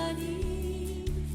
하나님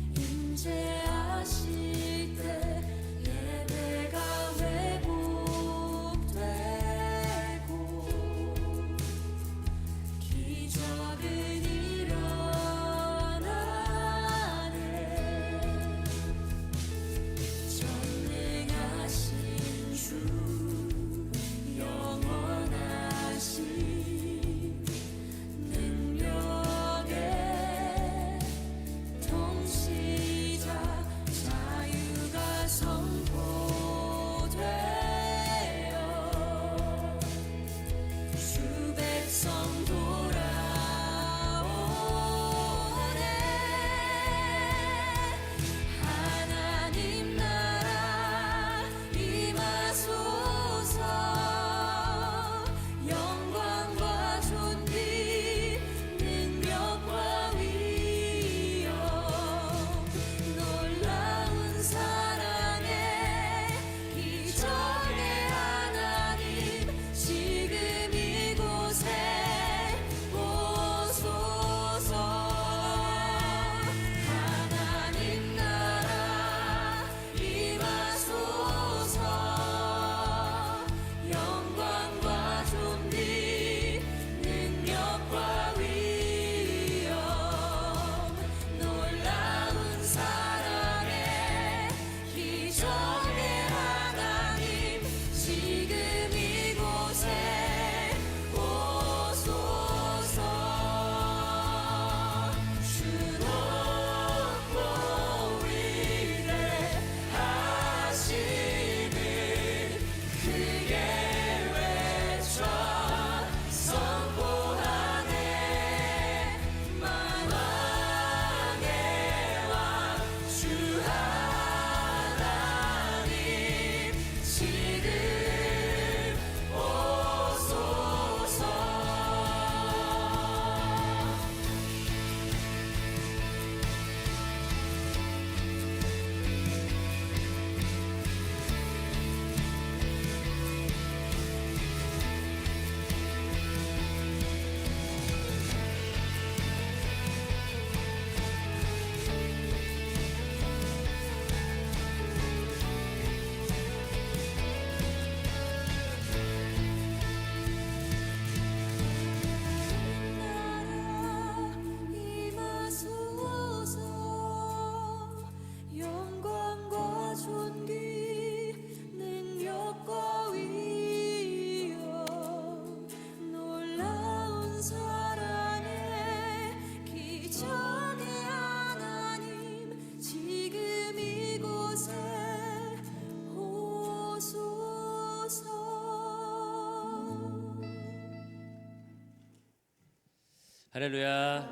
할렐루야.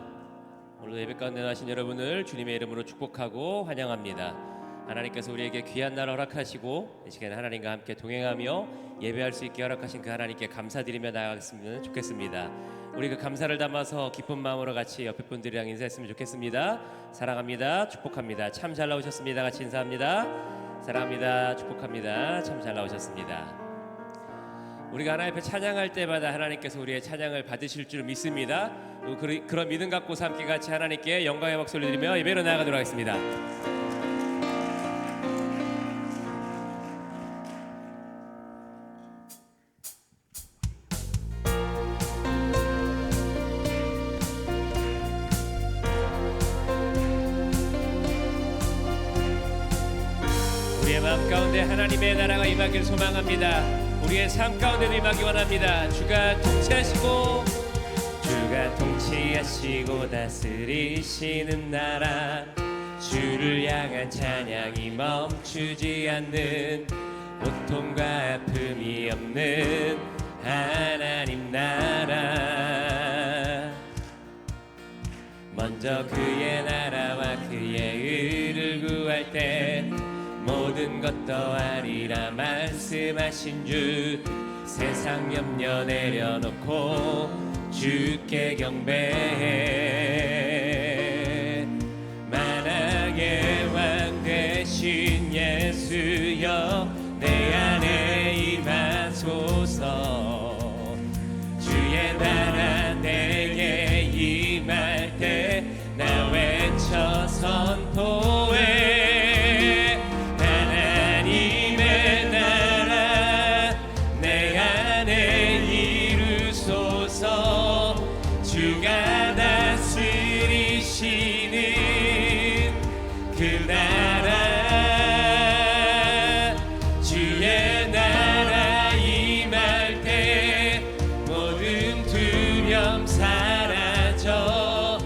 오늘도 예배 가운데 나신 여러분을 주님의 이름으로 축복하고 환영합니다. 하나님께서 우리에게 귀한 날 허락하시고 이 시간에 하나님과 함께 동행하며 예배할 수 있게 허락하신 그 하나님께 감사드리며 나아갔으면 좋겠습니다. 우리 그 감사를 담아서 기쁜 마음으로 같이 옆에 분들이랑 인사했으면 좋겠습니다. 사랑합니다. 축복합니다. 참 잘 나오셨습니다. 같이 인사합니다. 사랑합니다. 축복합니다. 참 잘 나오셨습니다. 우리가 하나님 앞에 찬양할 때마다 하나님께서 우리의 찬양을 받으실 줄 믿습니다. 그런 믿음 갖고서 함께 같이 하나님께 영광의 박수를 드리며 예배로 나아가도록 하겠습니다. 우리의 마음 가운데 하나님의 나라가 임하길 소망합니다. 우리의 삶 가운데도 임하기 원합니다. 주가 통치하시고 다스리시는 나라, 주를 향한 찬양이 멈추지 않는, 고통과 아픔이 없는 하나님 나라. 먼저 그의 나라와 그의 의를 구할 때 모든 것 더하리라 말씀하신 주, 세상 염려 내려놓고 주께 경배해. 만왕의 왕 되신 예수여, 내 안에 임하소서. 주의 나라 내게 임할 때 나 외쳐 선포해. 하나님의 나라 내 안에 이루소서. 주가 다스리시는 그 나라, 주의 나라 임할 때 모든 두려움 사라져.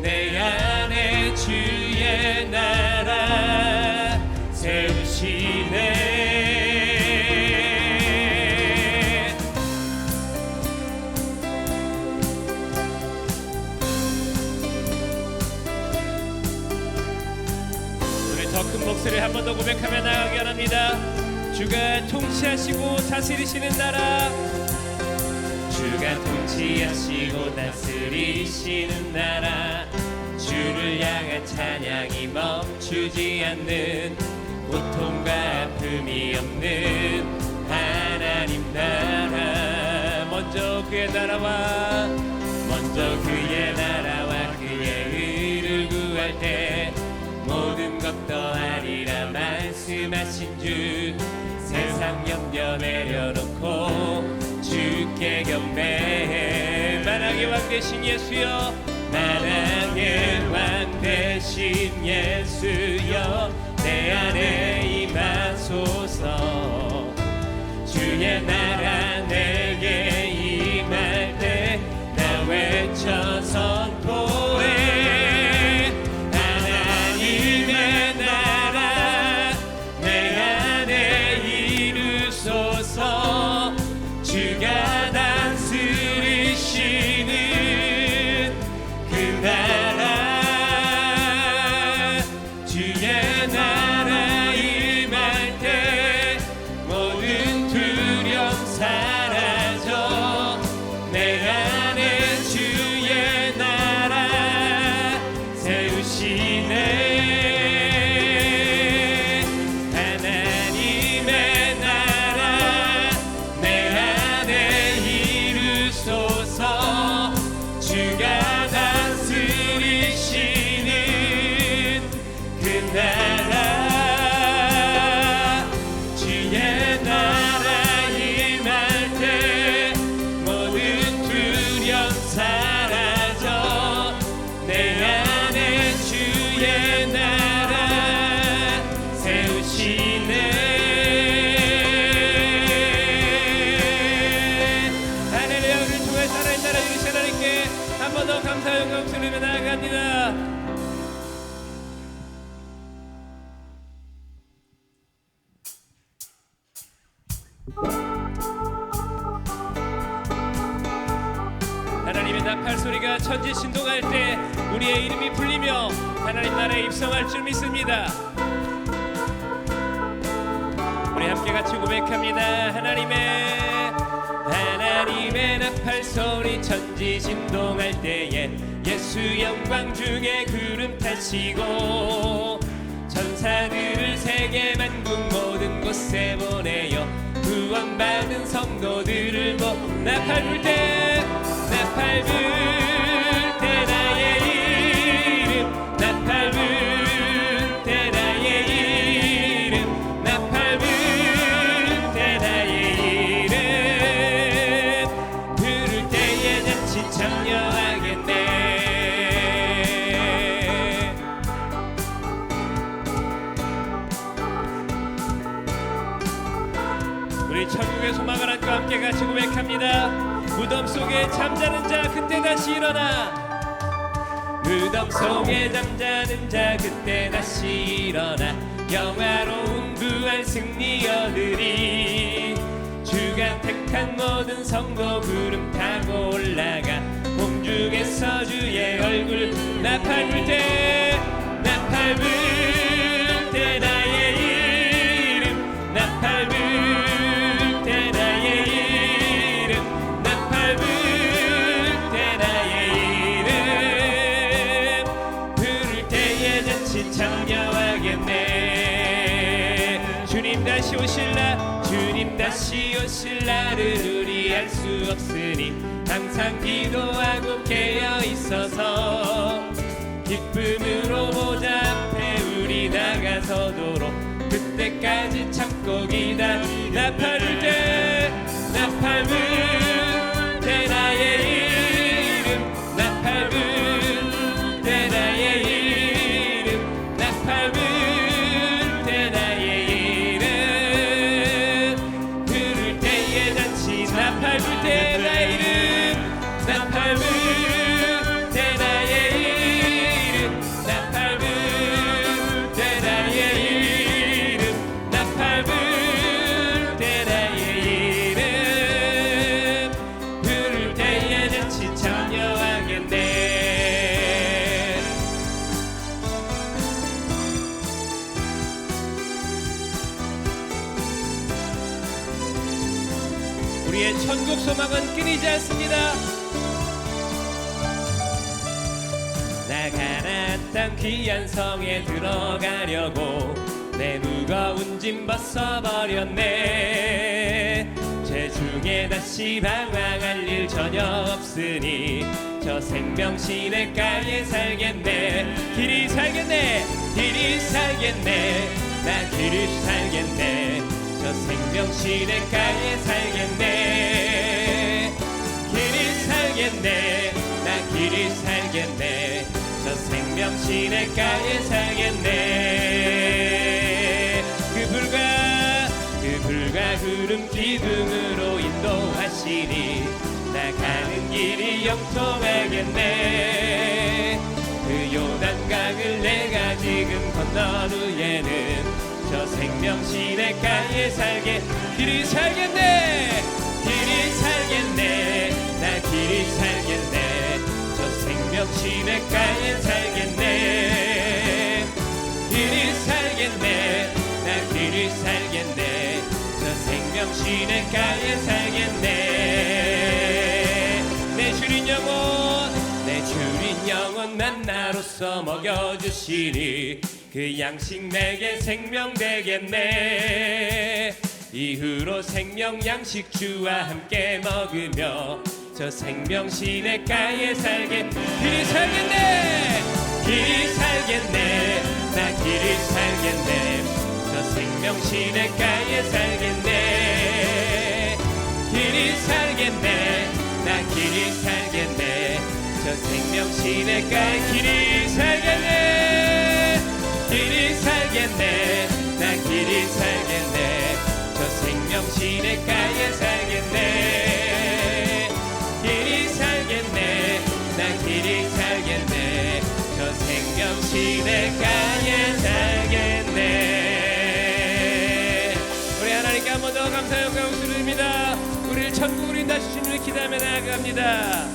내 안에 주의 나라 세우시네. 더 큰 목소리 한 번 더 고백하며 나아가기 원합니다. 주가 통치하시고 다스리시는 나라, 주가 통치하시고 다스리시는 나라, 주를 향한 찬양이 멈추지 않는, 고통과 아픔이 없는 하나님 나라. 먼저 그의 나라와 그의 의를 구할 때 모든 것 더하리라 말씀하신 주, 세상 염려 내려놓고 주께 경배해. 만왕의 왕 되신 예수여, 만왕의 왕 되신 예수여, 내 안에 임하소서. 주의 나라 내게 임할 때 나 외쳐 선포해. 하나님의 나라 내 안에 이루소서. 주가 다스리시는 그 나라, 주의 나라 임할 때 모든 두려움 사라져. 내 안에 주의 나라 세우시네. 하나님의 나라 내 안에 이루소서. 주가 다스리시는 그 나라, 주의 나라 임할 때 모든 두려움 사라져. 내 안에 주의 나라 세우시네. 할렐루야. 우리를 통해서 하나님 나라 이루신 하나님께 한 번 더 감사 영광 드리며 나아갑니다. 하나님의 나팔 소리가 천지 신동할 때 우리의 이름이 불리며 하나님 나라에 입성할 줄 믿습니다. 우리 함께 같이 고백합니다. 하나님의 나팔 소리 천지 신동할 때에 예수 영광 중에 구름 타시고 천사들을 세계 만국 모든 곳에 보내어 구원받은 성도들을 나팔 불 때 나의 이름 나팔 불 때 나의 이름 나팔 불 때 나의 이름 부를 때에 잔치 참여하겠네. 우리 천국의 소망을 안고 함께 같이 고백합니다. 무덤 속에 잠자는 자 그때 다시 일어나 무덤 속에 잠자는 자 그때 다시 일어나 영화로운 부활 승리 얻으리 주가 택한 모든 성도 구름 타고 올라가 공중에서 주의 얼굴 나팔 불 때 나팔 불 때 나의 이름 나팔 불 때 나의 이름 나팔 불 때 나의 이름 부를 때에 잔치 참여하겠네. 주님 다시 오실 날을 우리 알 수 없으니 항상 기도하고 깨어 있어서 기쁨으로 보좌 앞에 우리 나가서도록 그때까지 참고 기다 나팔 불 때 나팔 불 때 나의 이름 나팔 불 때 나의 이름 나팔 불 때 나의 이름 부를 때에 잔치 나팔 불 때 나의 이름 나팔 불 때 나의 이름 나팔 불 때 나의 이름 나팔 불 때 나의 이름 부를 때에 잔치 참여하겠네. 우리의 천국 소망은 끊이지 않습니다. 나 가나안 땅 귀한 성에 들어가려고 내 무거운 짐 벗어버렸네. 제중에 다시 방황할 일 전혀 없으니 저 생명 시냇가에 살겠네. 길이 살겠네 길이 살겠네 나 길이 살겠네 저 생명 시냇가에 살겠네. 길이 살겠네 나 길이 살겠네 저 생명 시냇가에 살겠네. 그 불과 구름 기둥으로 인도하시니 나 가는 길이 영통하겠네. 그 요단강을 내가 지금 건넌 후에는 저 생명 시냇가에 살게 길이 살겠네 길이 살겠네 나 길이 살겠네 저 생명 시냇가에 살겠네. 길이 살겠네 나 길이 살겠네 저 생명 시냇가에 살겠네. 내 주린 영혼 만나로서 먹여주시니 그 양식 내게 생명 되겠네. 이후로 생명 양식 주와 함께 먹으며 저 생명 시냇가에 살게 길이 살겠네 길이 살겠네 나 길이 살겠네 저 생명 시냇가에 살겠네. 길이 살겠네 나 길이 살겠네 저 생명 시냇가에 길이 살겠네. 길이 살겠네 나 길이 살겠네 저 생명 시냇가에 살겠네. 길이 살겠네 나 길이 살겠네 저 생명 시냇가에 살겠네. 우리 하나님께 한 번 더 감사 영광 드립니다. 우리를 천국으로 인도하시는 주님을 기대하며 나아갑니다.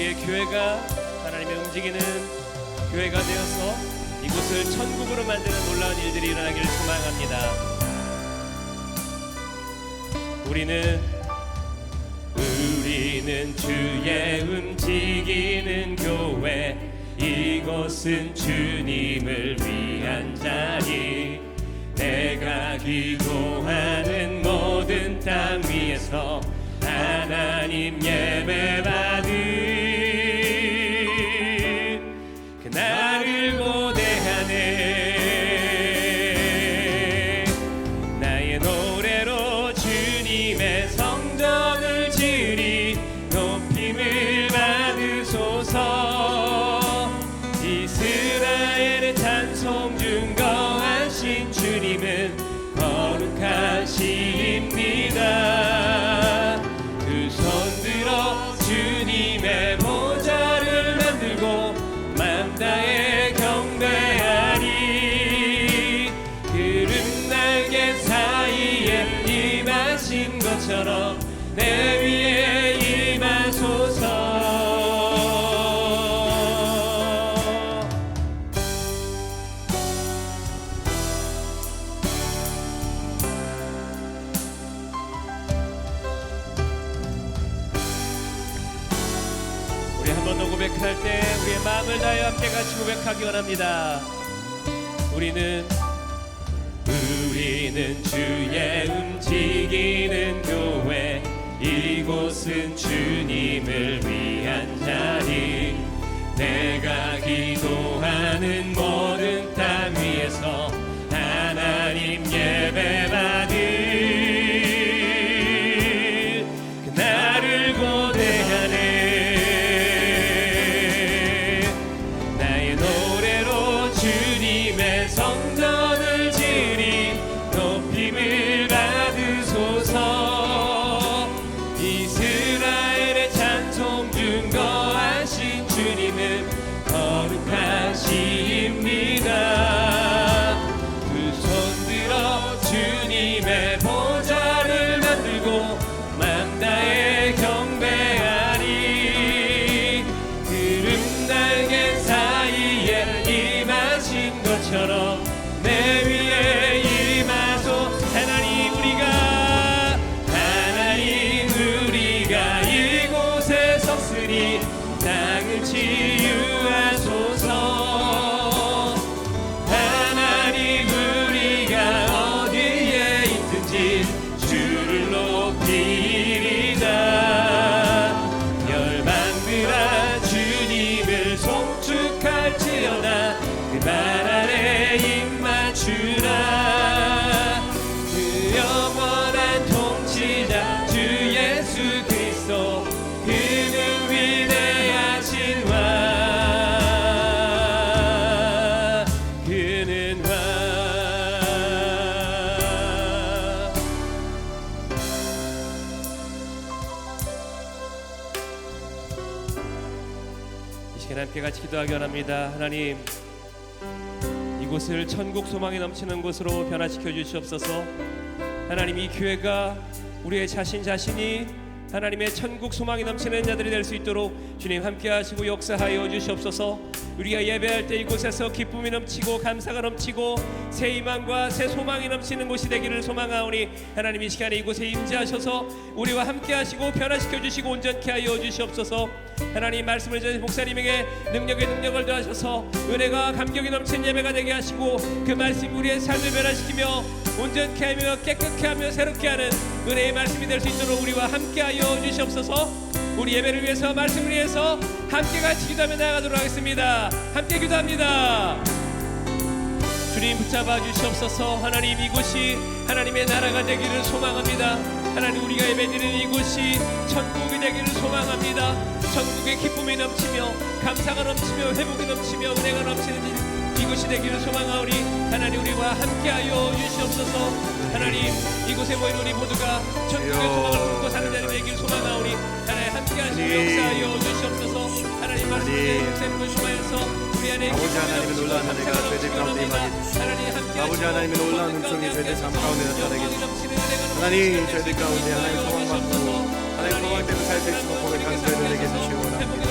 우리의 교회가 하나님의 움직이는 교회가 되어서 이곳을 천국으로 만드는 놀라운 일들이 일어나기를 소망합니다. 우리는 주의 움직이는 교회, 이곳은 주님을 위한 자리. 내가 기도하는 모든 땅 위에서 하나님 예배받은 그날을 고대하네. 나의 노래로 주님의 성전을 지으리. 높임을 받으소서. 이스라엘의 찬송 증거하신 주님은 거룩하십니다. 두 손 들어 주님의 보좌를 만들고 맘 다해 경배하리. 구름 날개 사이에 임하신 것처럼 내 위에 임하소서. 우리 한 번 더 고백할 때 우리의 마음을 다하여 함께 같이 고백하기 원합니다. 우리는 주의 움직이는 교회, 이곳은 주님을 위한 자리. 내가 기도하는 모든 땅 위에서 하나님 예배받은 그날을 고대하네. 나의 노래로 주님의 성전을 지으리. 높임을 받으소서. 이스라엘의 찬송 증거하신 주님은 거룩하십니다. 두 손 들어 주님의 보좌를 만들고 맘 다해 경배하리. 구름 날개 사이에 임하신 것처럼 내 위에 임하소. 하나님 우리가 이곳에 섰으니 땅을 치유하소서. 하나님 우리가 어디에 있든지 주를 높이리다. 열방들아 주님을 송축할지어다. 그 발 아래 입 맞추라. 그 영원한 통치자 주 예수 그리스도, 그는 위대하신 왕, 그는 왕. 이 시간 함께 같이 기도하기 원합니다. 하나님, 이곳을 천국 소망이 넘치는 곳으로 변화시켜 주시옵소서. 하나님, 이 교회가 우리의 자신이 하나님의 천국 소망이 넘치는 자들이 될 수 있도록 주님 함께 하시고 역사하여 주시옵소서. 우리가 예배할 때 이곳에서 기쁨이 넘치고 감사가 넘치고 새 희망과 새 소망이 넘치는 곳이 되기를 소망하오니 하나님, 이 시간에 이곳에 임재하셔서 우리와 함께 하시고 변화시켜 주시고 온전케 하여 주시옵소서. 하나님, 말씀을 전하신 목사님에게 능력에 능력을 더하셔서 은혜가 감격이 넘치는 예배가 되게 하시고 그 말씀이 우리의 삶을 변화시키며 온전케 하며 깨끗게 하며 새롭게 하는 은혜의 말씀이 될 수 있도록 우리와 함께 하여 주시옵소서. 우리 예배를 위해서, 말씀을 위해서 함께 같이 기도하며 나아가도록 하겠습니다. 함께 기도합니다. 주님 붙잡아 주시옵소서. 하나님, 이곳이 하나님의 나라가 되기를 소망합니다. 하나님, 우리가 예배드리는 이곳이 천국이 되기를 소망합니다. 천국의 기쁨이 넘치며 감사가 넘치며 회복이 넘치며 은혜가 넘치는 이곳이 되기를 소망하오니 하나님, 우리와 함께하여 주시옵소서. 하나님, 이곳에 모인 우리 모두가 천국의 소망을 품고 사는 자들이 되기를 소망하오니 하나님, 함께하시고 역사하여 주시옵소서. 하나님, 말씀을 목사님을 통하여서 우리 안에 아버지 하나님의 놀라운 은혜가 저희들 가운데 임하게 주시고, 아버지 하나님의 놀라운 은총이 저희들 삶 가운데 나타나게 주시고, 하나님, 저희들 가운데 하나님 소망 받고 하나님 소망 때문에 살 수 있도록 고백하는 저희들에게 주시기 원합니다.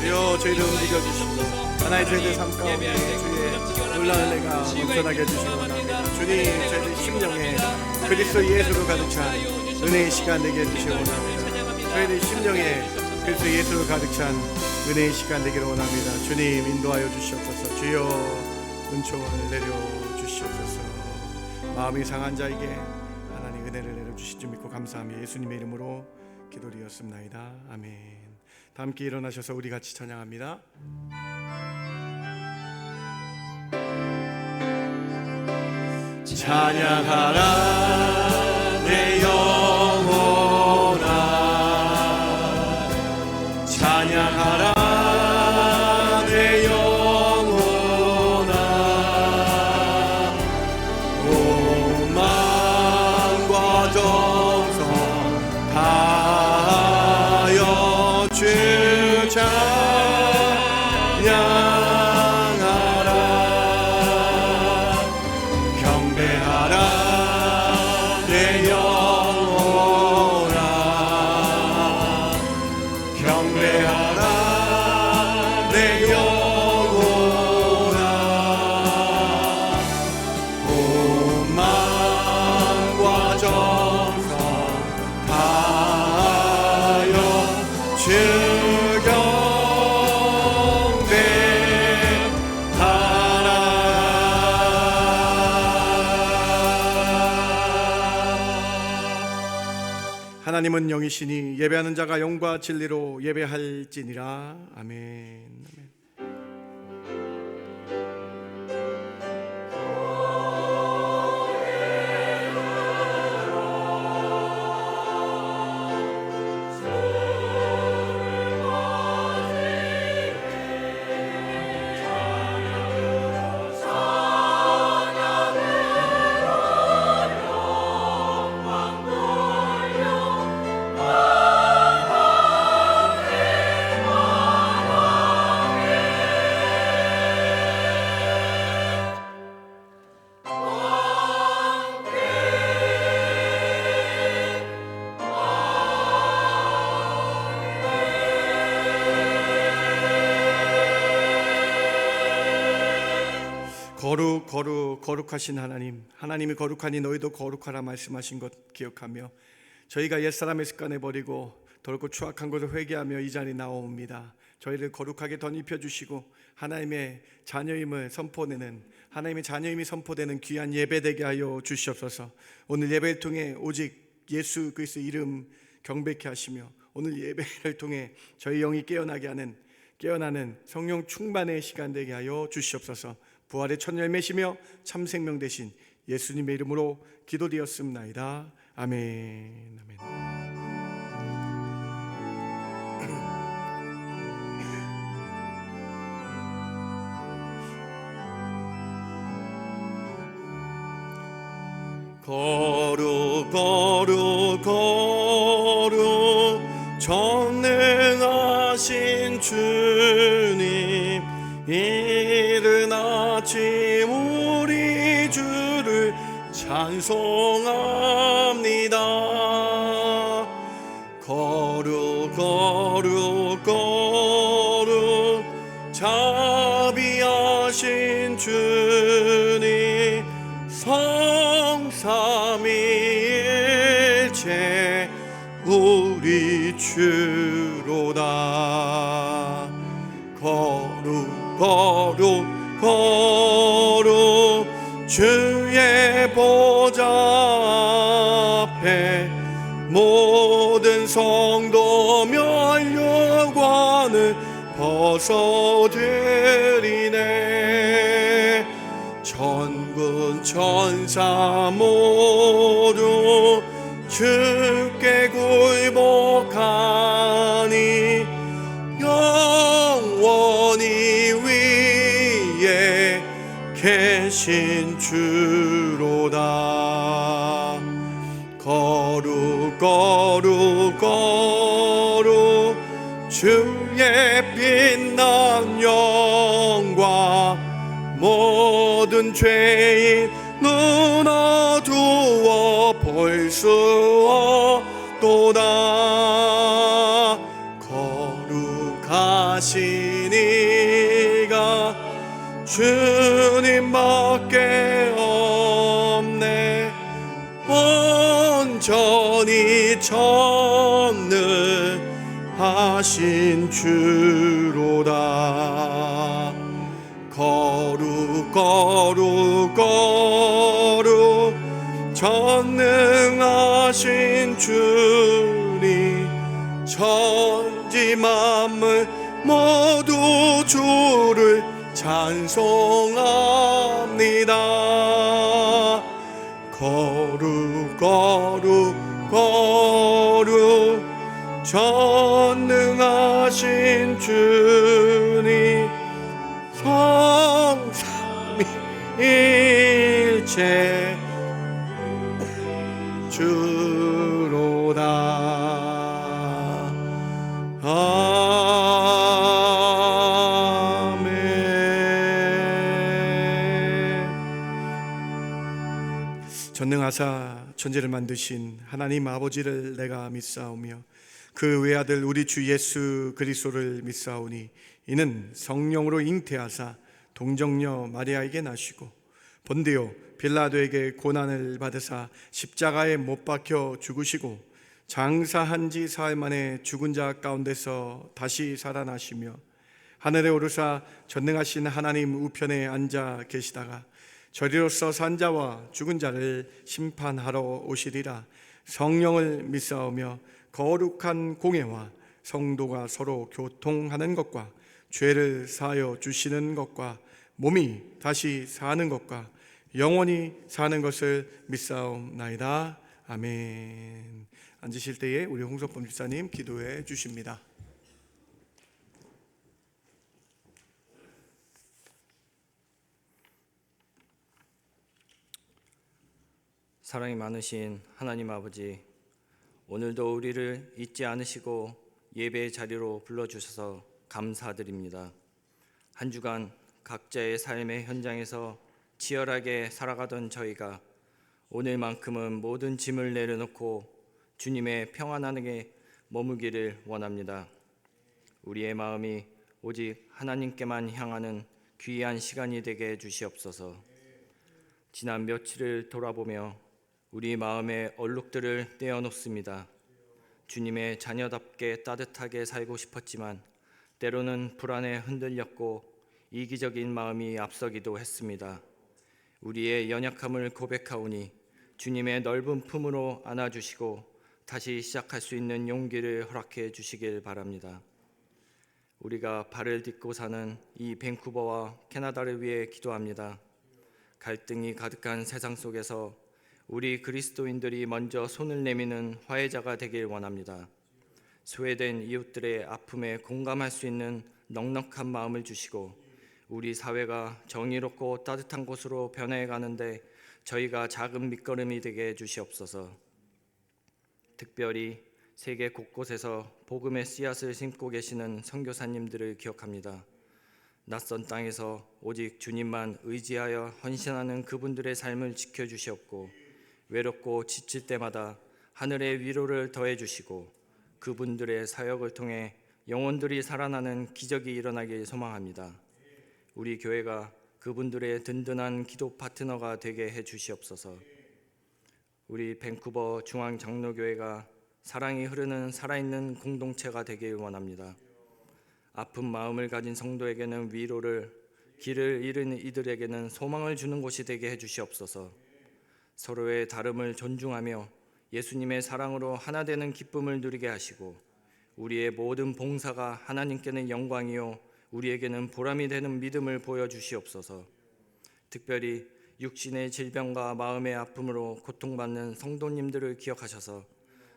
주여 저희를 움직여 주시고 하나의 저희들 삶 가운데 주의 놀라운 은혜가 넘쳐나게 해주시기 원합니다. 주님 저희들 심령에 그리스도 예수로 가득 찬 은혜의 시간 되게 해주시기 원합니다. 저희들 심령에 그리스도 예수로 가득 찬 은혜의 시간 되기를 원합니다. 주님 인도하여 주시옵소서. 주여 은총을 내려주시옵소서. 마음이 상한 자에게 하나님 은혜를 내려주실 줄 믿고 감사하며 예수님의 이름으로 기도드렸습니다. 아멘. 다 함께 일어나셔서 우리 같이 찬양합니다. 찬양하라 내 영혼아, 찬양하라 내 영혼아, 온 마음과 정성 다하여 주 찬양하라. 경배하라 내 영혼아, 경배하라 내 영혼아, 온 마음과 정성 다하여 주 하나님은 영이시니 예배하는 자가 영과 진리로 예배할지니라. 아멘. 아멘. 거룩하신 하나님, 하나님이 거룩하니 너희도 거룩하라 말씀하신 것 기억하며 저희가 옛사람의 습관을 버리고 덜고 추악한 것을 회개하며 이 자리에 나옵니다. 저희를 거룩하게 덧입혀 주시고 하나님의 자녀임을 선포되는, 하나님의 자녀임이 선포되는 귀한 예배되게 하여 주시옵소서. 오늘 예배를 통해 오직 예수 그리스도의 이름 경배케 하시며 오늘 예배를 통해 저희 영이 깨어나는 성령 충만의 시간 되게 하여 주시옵소서. 부활의 첫 열매시며 참 생명 되신 예수님의 이름으로 기도드렸습나이다. 아멘. 아멘. 거룩 거룩 거룩 전능하신 주님, 이른 아침 우리 주를 찬송합니다. 거룩 거룩 거룩 자비하신 주님, 성삼위일체 우리 주로다. 거룩 거룩 거룩 주의 보좌 앞에 모든 성도 면류관을 벗어드리네. 천군 천사 모두 주께 굴복하니 영원히 위에 계신 주로다. 거룩 거룩 거룩 주의 빛난 영광, 모든 죄인 눈 어두워 볼 수 없도다. 거룩한 하신 이가 주님밖에 없네. 온전히 전능하신 주로다. 거룩 거룩 거룩 전능하신 주님, 천지 만물 모두 주를 찬송합니다. 거룩 거룩 거룩 전능하신 주님, 성삼위일체 주로다. 아멘. 전능하사 천지를 만드신 하나님 아버지를 내가 믿사오며 그 외아들 우리 주 예수 그리스도를 믿사오니 이는 성령으로 잉태하사 동정녀 마리아에게 나시고 본디오 빌라도에게 고난을 받으사 십자가에 못 박혀 죽으시고 장사한 지 사흘 만에 죽은 자 가운데서 다시 살아나시며 하늘에 오르사 전능하신 하나님 우편에 앉아 계시다가 저리로서 산 자와 죽은 자를 심판하러 오시리라. 성령을 믿사오며 거룩한 공예와 성도가 서로 교통하는 것과 죄를 사하여 주시는 것과 몸이 다시 사는 것과 영원히 사는 것을 믿사옵나이다. 아멘. 앉으실 때에 우리 홍석범 집사님 기도해 주십니다. 사랑이 많으신 하나님 아버지, 오늘도 우리를 잊지 않으시고 예배의 자리로 불러주셔서 감사드립니다. 한 주간 각자의 삶의 현장에서 치열하게 살아가던 저희가 오늘만큼은 모든 짐을 내려놓고 주님의 평안 안에 머물기를 원합니다. 우리의 마음이 오직 하나님께만 향하는 귀한 시간이 되게 해주시옵소서. 지난 며칠을 돌아보며 우리 마음의 얼룩들을 떼어놓습니다. 주님의 자녀답게 따뜻하게 살고 싶었지만 때로는 불안에 흔들렸고 이기적인 마음이 앞서기도 했습니다. 우리의 연약함을 고백하오니 주님의 넓은 품으로 안아주시고 다시 시작할 수 있는 용기를 허락해 주시길 바랍니다. 우리가 발을 딛고 사는 이 밴쿠버와 캐나다를 위해 기도합니다. 갈등이 가득한 세상 속에서 우리 그리스도인들이 먼저 손을 내미는 화해자가 되길 원합니다. 소외된 이웃들의 아픔에 공감할 수 있는 넉넉한 마음을 주시고 우리 사회가 정의롭고 따뜻한 곳으로 변해가는데 저희가 작은 밑거름이 되게 해주시옵소서. 특별히 세계 곳곳에서 복음의 씨앗을 심고 계시는 선교사님들을 기억합니다. 낯선 땅에서 오직 주님만 의지하여 헌신하는 그분들의 삶을 지켜주시옵고 외롭고 지칠 때마다 하늘의 위로를 더해주시고 그분들의 사역을 통해 영혼들이 살아나는 기적이 일어나길 소망합니다. 우리 교회가 그분들의 든든한 기도 파트너가 되게 해주시옵소서. 우리 밴쿠버 중앙장로교회가 사랑이 흐르는 살아있는 공동체가 되길 원합니다. 아픈 마음을 가진 성도에게는 위로를, 길을 잃은 이들에게는 소망을 주는 곳이 되게 해주시옵소서. 서로의 다름을 존중하며 예수님의 사랑으로 하나 되는 기쁨을 누리게 하시고 우리의 모든 봉사가 하나님께는 영광이요 우리에게는 보람이 되는 믿음을 보여주시옵소서. 특별히 육신의 질병과 마음의 아픔으로 고통받는 성도님들을 기억하셔서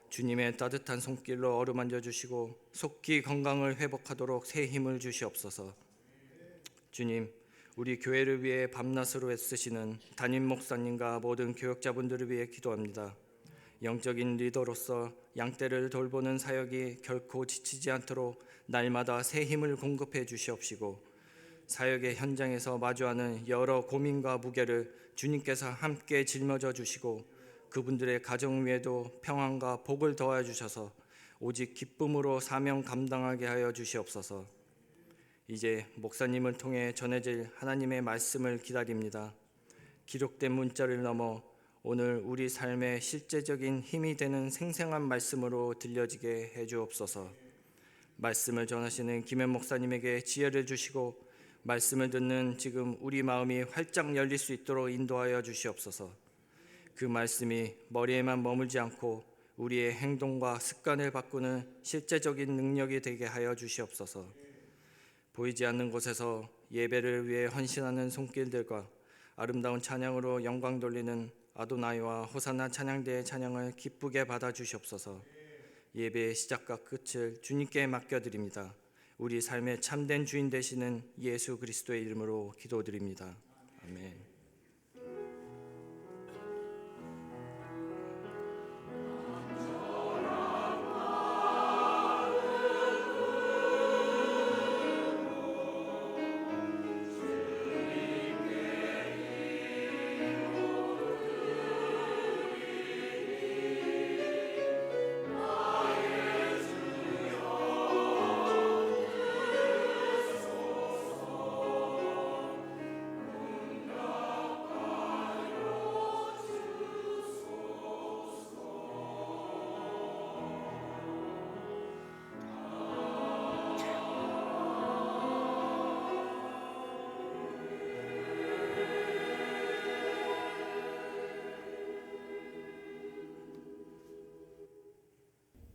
주님의 따뜻한 손길로 어루만져 주시고 속히 건강을 회복하도록 새 힘을 주시옵소서. 주님, 우리 교회를 위해 밤낮으로 애쓰시는 담임 목사님과 모든 교역자분들을 위해 기도합니다. 영적인 리더로서 양떼를 돌보는 사역이 결코 지치지 않도록 날마다 새 힘을 공급해 주시옵시고 사역의 현장에서 마주하는 여러 고민과 무게를 주님께서 함께 짊어져 주시고 그분들의 가정 위에도 평안과 복을 더하여 주셔서 오직 기쁨으로 사명 감당하게 하여 주시옵소서. 이제 목사님을 통해 전해질 하나님의 말씀을 기다립니다. 기록된 문자를 넘어 오늘 우리 삶의 실제적인 힘이 되는 생생한 말씀으로 들려지게 해주옵소서. 말씀을 전하시는 김현 목사님에게 지혜를 주시고 말씀을 듣는 지금 우리 마음이 활짝 열릴 수 있도록 인도하여 주시옵소서. 그 말씀이 머리에만 머물지 않고 우리의 행동과 습관을 바꾸는 실제적인 능력이 되게 하여 주시옵소서. 보이지 않는 곳에서 예배를 위해 헌신하는 손길들과 아름다운 찬양으로 영광 돌리는 아도나이와 호산나 찬양대의 찬양을 기쁘게 받아 주시옵소서. 예배의 시작과 끝을 주님께 맡겨드립니다. 우리 삶의 참된 주인 되시는 예수 그리스도의 이름으로 기도드립니다. 아멘.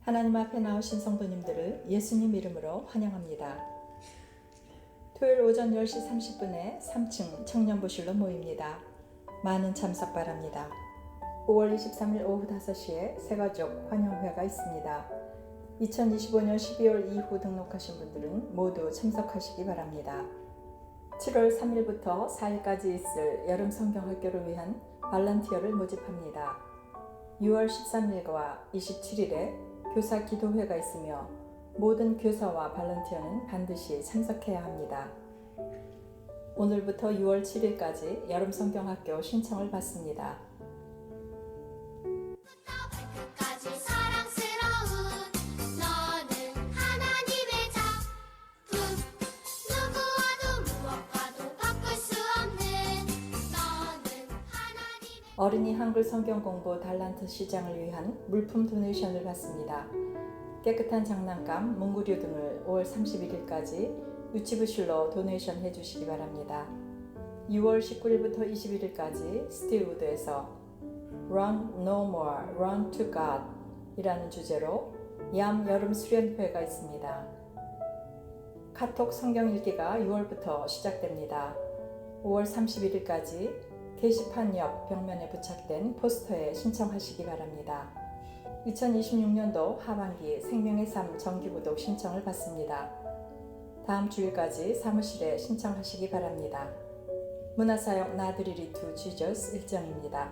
하나님 앞에 나오신 성도님들을 예수님 이름으로 환영합니다. 토요일 오전 10시 30분에 3층 청년부실로 모입니다. 많은 참석 바랍니다. 5월 23일 오후 5시에 새가족 환영회가 있습니다. 2025년 12월 이후 등록하신 분들은 모두 참석하시기 바랍니다. 7월 3일부터 4일까지 있을 여름 성경학교를 위한 발런티어를 모집합니다. 6월 13일과 27일에 교사 기도회가 있으며 모든 교사와 발런티어는 반드시 참석해야 합니다. 오늘부터 6월 7일까지 여름 성경학교 신청을 받습니다. 끝까지 사랑스러운 너는 하나님의 작품, 누구와도 무엇과도 바꿀 수 없는 너는 하나님의. 어린이 한글 성경 공부 달란트 시장을 위한 물품 도네이션을 받습니다. 깨끗한 장난감, 문구류 등을 5월 31일까지 유치부실로 도네이션 해주시기 바랍니다. 6월 19일부터 21일까지 스틸우드에서 Run No More, Run to God 이라는 주제로 얌 여름 수련회가 있습니다. 카톡 성경 읽기가 6월부터 시작됩니다. 5월 31일까지 게시판 옆 벽면에 부착된 포스터에 신청하시기 바랍니다. 2026년도 하반기 생명의 삶 정기구독 신청을 받습니다. 다음 주일까지 사무실에 신청하시기 바랍니다. 문화사역 나들이 투 지저스 일정입니다.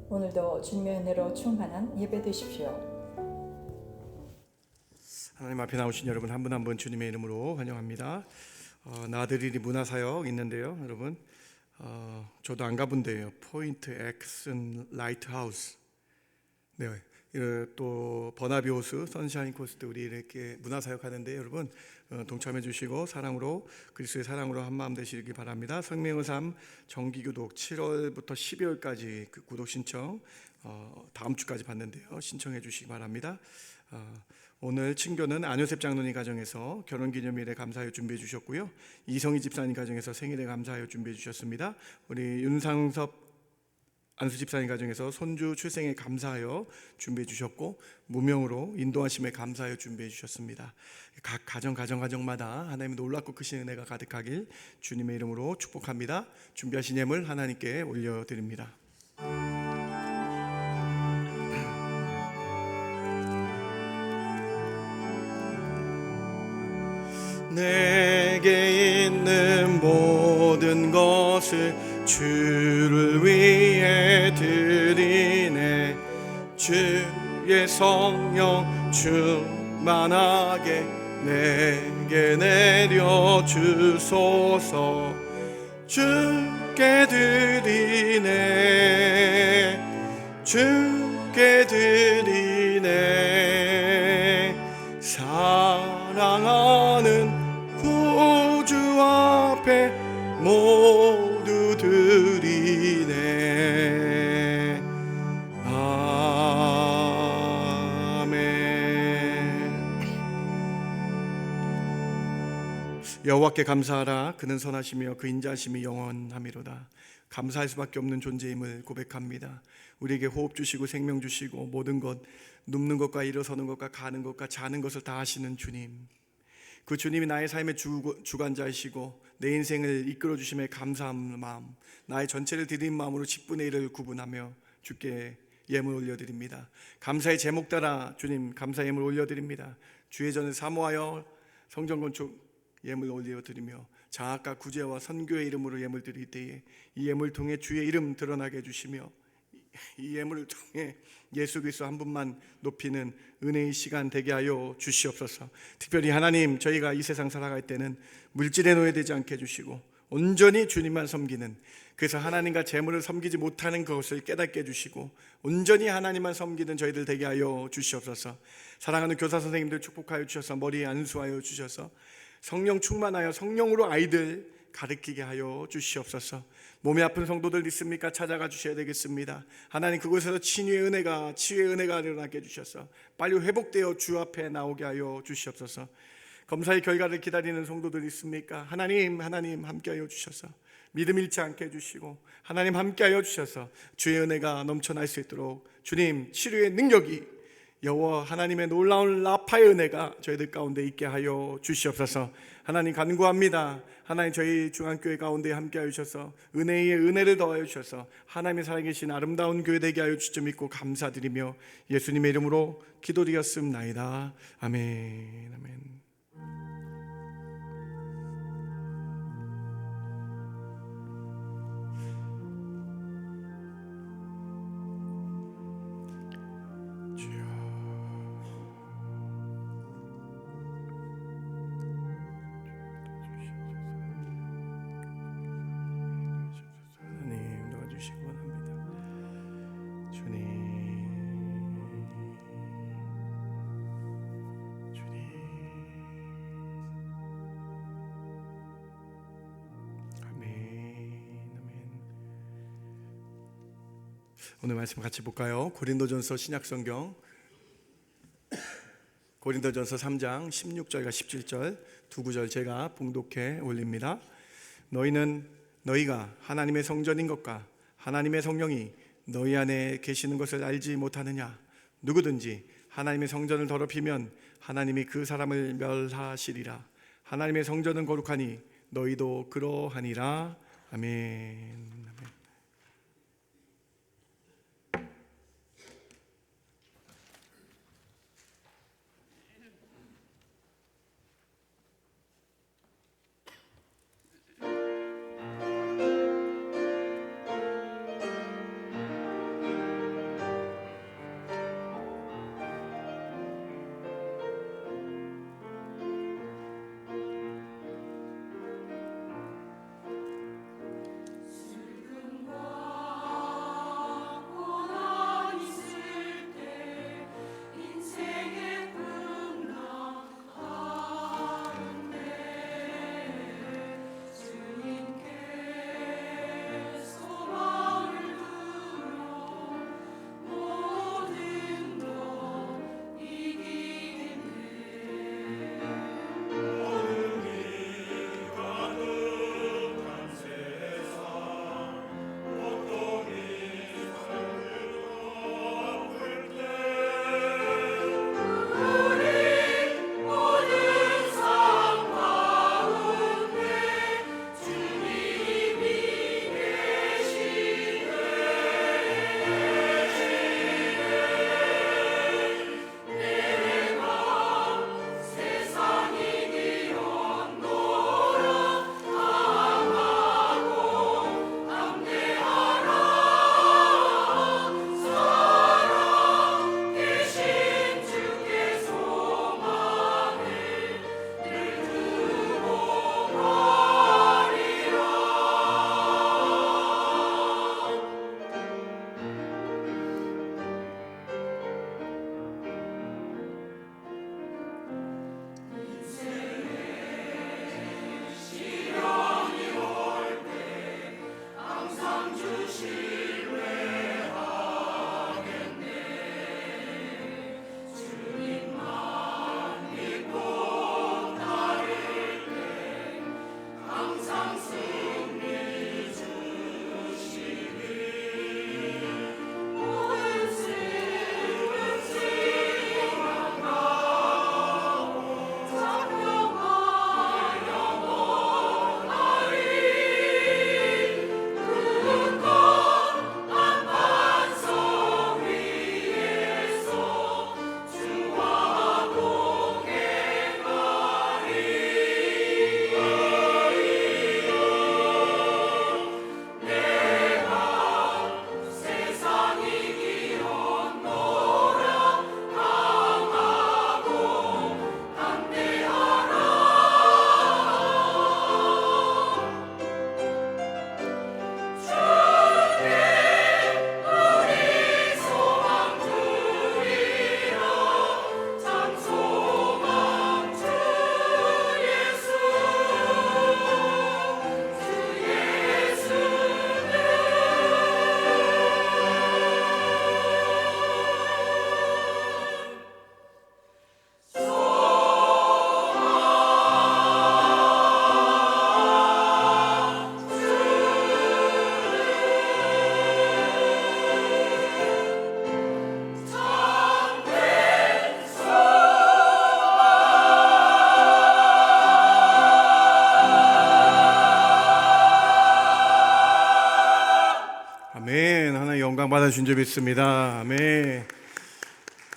오늘도 주님의 은혜로 충만한 예배 되십시오. 하나님 앞에 나오신 여러분 한 분 한 분 주님의 이름으로 환영합니다. 나들이 문화사역 있는데요, 여러분. 저도 안 가본 데요. 포인트 액슨 라이트하우스. 네. 또 버나비 호수, 선샤인 코스트 우리 이렇게 문화사역 하는데 여러분 동참해 주시고 사랑으로 그리스도의 사랑으로 한마음 되시기 바랍니다. 생명의 삶 정기교독 7월부터 12월까지 그 구독 신청 다음 주까지 받는데요. 신청해 주시기 바랍니다. 오늘 친교는 안효셉 장로님 가정에서 결혼기념일에 감사하여 준비해 주셨고요. 이성희 집사님 가정에서 생일에 감사하여 준비해 주셨습니다. 우리 윤상섭 안수 집사님 가정에서 손주 출생에 감사하여 준비해 주셨고 무명으로 인도하심에 감사하여 준비해 주셨습니다. 각 가정마다 하나님의 놀랍고 크신 은혜가 가득하길 주님의 이름으로 축복합니다. 준비하신 예물 하나님께 올려드립니다. 내게 있는 모든 것을 주를 위해 드리네. 주의 성령 충만하게 내게 내려주소서. 주께 드리네. 주께 드리네. 여호와께 감사하라. 그는 선하시며 그 인자하심이 영원함이로다. 감사할 수밖에 없는 존재임을 고백합니다. 우리에게 호흡 주시고 생명 주시고 모든 것, 눕는 것과 일어서는 것과 가는 것과 자는 것을 다 하시는 주님, 그 주님이 나의 삶의 주관자이시고 내 인생을 이끌어 주심에 감사한 마음, 나의 전체를 드린 마음으로 10분의 1을 구분하며 주께 예물 올려드립니다. 감사의 제목 따라 주님 감사 예물 올려드립니다. 주의 전을 사모하여 성전 건축 예물 올려드리며 장학과 구제와 선교의 이름으로 예물 드릴 때에 이 예물 통해 주의 이름 드러나게 해주시며 이 예물을 통해 예수 그리스도 한 분만 높이는 은혜의 시간 되게 하여 주시옵소서. 특별히 하나님, 저희가 이 세상 살아갈 때는 물질에 노예되지 않게 해주시고 온전히 주님만 섬기는, 그래서 하나님과 재물을 섬기지 못하는 것을 깨닫게 해주시고 온전히 하나님만 섬기는 저희들 되게 하여 주시옵소서. 사랑하는 교사 선생님들 축복하여 주셔서 머리에 안수하여 주셔서 성령 충만하여 성령으로 아이들 가르치게 하여 주시옵소서. 몸이 아픈 성도들 있습니까? 찾아가 주셔야 되겠습니다. 하나님, 그곳에서 치유의 은혜가 일어나게 해주셔서 빨리 회복되어 주 앞에 나오게 하여 주시옵소서. 검사의 결과를 기다리는 성도들 있습니까? 하나님 함께하여 주셔서 믿음 잃지 않게 해주시고 하나님 함께하여 주셔서 주의 은혜가 넘쳐날 수 있도록 주님 치료의 능력이 여호와 하나님의 놀라운 라파의 은혜가 저희들 가운데 있게 하여 주시옵소서. 하나님 간구합니다. 하나님, 저희 중앙교회 가운데 함께하여 주셔서 은혜의 은혜를 더하여 주셔서 하나님의 살아계신 아름다운 교회 되게 하여 주점 믿고 감사드리며 예수님의 이름으로 기도드렸습나이다. 아멘. 아멘. 오늘 말씀 같이 볼까요? 고린도전서 신약성경 고린도전서 3장 16절과 17절 두 구절 제가 봉독해 올립니다. 너희가 하나님의 성전인 것과 하나님의 성령이 너희 안에 계시는 것을 알지 못하느냐? 누구든지 하나님의 성전을 더럽히면 하나님이 그 사람을 멸하시리라. 하나님의 성전은 거룩하니 너희도 그러하니라. 아멘. 받아준 줄 믿습니다. 아멘.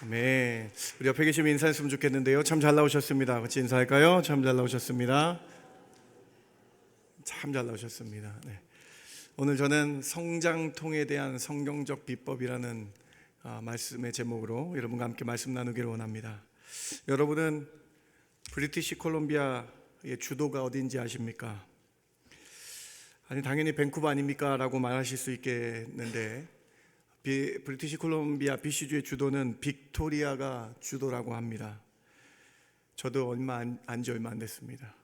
아멘. 우리 옆에 계시면 인사했으면 좋겠는데요. 참 잘 나오셨습니다. 같이 인사할까요? 참 잘 나오셨습니다. 참 잘 나오셨습니다. 네. 오늘 저는 성장통에 대한 성경적 비법이라는 말씀의 제목으로 여러분과 함께 말씀 나누기를 원합니다. 여러분은 브리티시 콜롬비아의 주도가 어딘지 아십니까? 아니 당연히 밴쿠버 아닙니까? 라고 말하실 수 있겠는데 브리티시 콜롬비아 BC주의 주도는 빅토리아가 주도라고 합니다. 저도 얼마 안 됐습니다.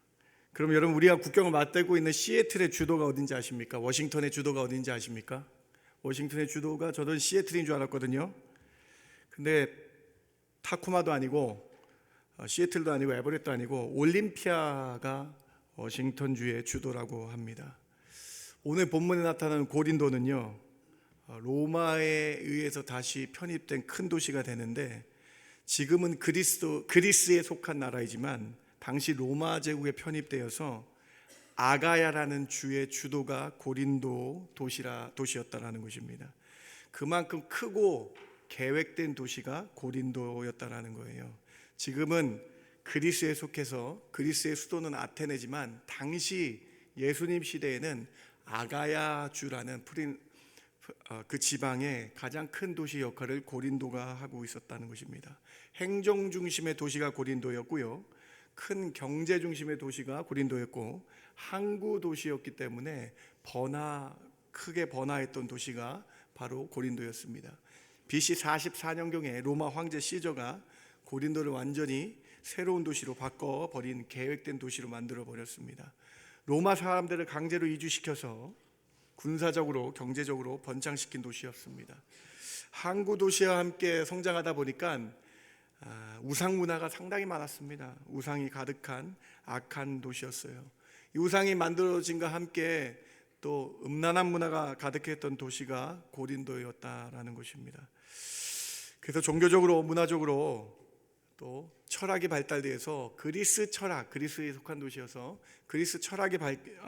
그럼 여러분 우리가 국경을 맞대고 있는 시애틀의 주도가 어딘지 아십니까? 워싱턴의 주도가 어딘지 아십니까? 워싱턴의 주도가 저는 시애틀인 줄 알았거든요. 근데 타쿠마도 아니고 시애틀도 아니고 에버렛도 아니고 올림피아가 워싱턴주의 주도라고 합니다. 오늘 본문에 나타나는 고린도는요, 로마에 의해서 다시 편입된 큰 도시가 되는데 지금은 그리스에 속한 나라이지만 당시 로마 제국에 편입되어서 아가야라는 주의 주도가 고린도 도시였다라는 것입니다. 그만큼 크고 계획된 도시가 고린도였다라는 거예요. 지금은 그리스에 속해서 그리스의 수도는 아테네지만 당시 예수님 시대에는 아가야주라는 그 지방의 가장 큰 도시 역할을 고린도가 하고 있었다는 것입니다. 행정 중심의 도시가 고린도였고요, 큰 경제 중심의 도시가 고린도였고 항구 도시였기 때문에 크게 번화했던 도시가 바로 고린도였습니다. BC 44년경에 로마 황제 시저가 고린도를 완전히 새로운 도시로 바꿔버린 계획된 도시로 만들어버렸습니다. 로마 사람들을 강제로 이주시켜서 군사적으로 경제적으로 번창시킨 도시였습니다. 항구 도시와 함께 성장하다 보니까 우상 문화가 상당히 많았습니다. 우상이 가득한 악한 도시였어요. 이 우상이 만들어진과 함께 또 음란한 문화가 가득했던 도시가 고린도였다라는 것입니다. 그래서 종교적으로 문화적으로 또 철학이 발달돼서 그리스에 속한 도시여서 그리스 철학이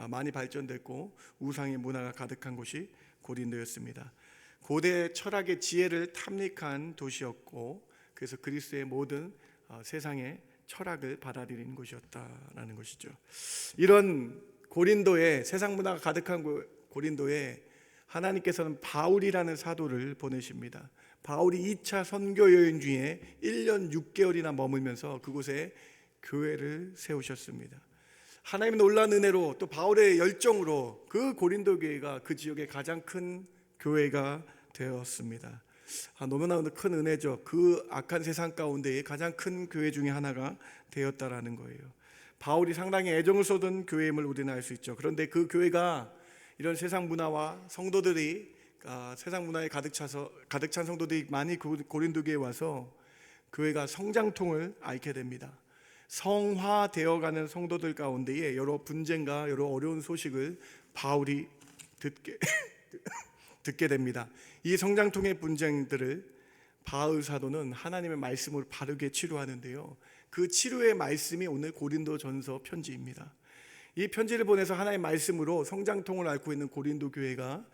많이 발전됐고 우상의 문화가 가득한 곳이 고린도였습니다. 고대 철학의 지혜를 탐닉한 도시였고 그래서 그리스의 모든 세상의 철학을 받아들이는 곳이었다라는 것이죠. 이런 고린도에 세상 문화가 가득한 고린도에 하나님께서는 바울이라는 사도를 보내십니다. 바울이 2차 선교 여행 중에 1년 6개월이나 머물면서 그곳에 교회를 세우셨습니다. 하나님의 놀라운 은혜로 또 바울의 열정으로 그 고린도 교회가 그 지역의 가장 큰 교회가 되었습니다. 너무나 큰 은혜죠. 그 악한 세상 가운데에 가장 큰 교회 중에 하나가 되었다라는 거예요. 바울이 상당히 애정을 쏟은 교회임을 우리는 알 수 있죠. 그런데 그 교회가 이런 세상 문화와 성도들이 세상 문화에 가득 찬 성도들이 많이 고린도 교회에 와서 교회가 성장통을 앓게 됩니다. 성화되어가는 성도들 가운데에 여러 분쟁과 여러 어려운 소식을 바울이 듣게 됩니다. 이 성장통의 분쟁들을 바울 사도는 하나님의 말씀으로 바르게 치료하는데요, 그 치료의 말씀이 오늘 고린도전서 편지입니다. 이 편지를 보내서 하나님의 말씀으로 성장통을 앓고 있는 고린도 교회가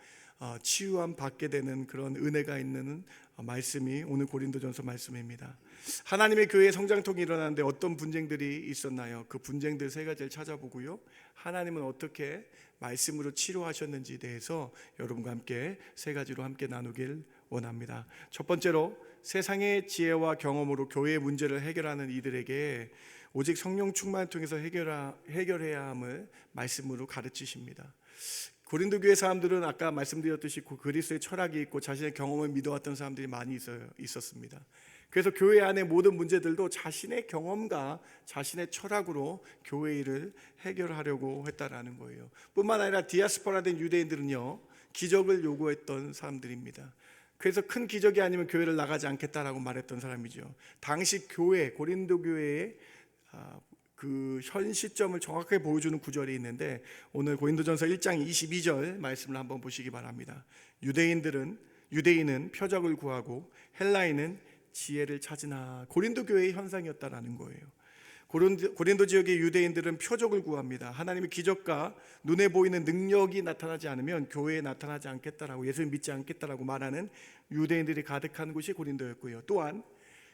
치유함 받게 되는 그런 은혜가 있는 말씀이 오늘 고린도전서 말씀입니다. 하나님의 교회에 성장통이 일어나는데 어떤 분쟁들이 있었나요? 그 분쟁들 세 가지를 찾아보고요, 하나님은 어떻게 말씀으로 치료하셨는지에 대해서 여러분과 함께 세 가지로 함께 나누길 원합니다. 첫 번째로 세상의 지혜와 경험으로 교회의 문제를 해결하는 이들에게 오직 성령 충만을 통해서 해결해야 함을 말씀으로 가르치십니다. 고린도 교회 사람들은 아까 말씀드렸듯이 그리스도의 철학이 있고 자신의 경험을 믿어왔던 사람들이 많이 있었습니다. 그래서 교회 안의 모든 문제들도 자신의 경험과 자신의 철학으로 교회 일을 해결하려고 했다라는 거예요. 뿐만 아니라 디아스포라된 유대인들은요, 기적을 요구했던 사람들입니다. 그래서 큰 기적이 아니면 교회를 나가지 않겠다라고 말했던 사람이죠. 당시 교회, 고린도 교회의 그 현 시점을 정확하게 보여주는 구절이 있는데 오늘 고린도전서 1장 22절 말씀을 한번 보시기 바랍니다. 유대인은 표적을 구하고 헬라인은 지혜를 찾으나, 고린도 교회의 현상이었다라는 거예요. 고린도 지역의 유대인들은 표적을 구합니다. 하나님의 기적과 눈에 보이는 능력이 나타나지 않으면 교회에 나타나지 않겠다라고, 예수님 믿지 않겠다라고 말하는 유대인들이 가득한 곳이 고린도였고요. 또한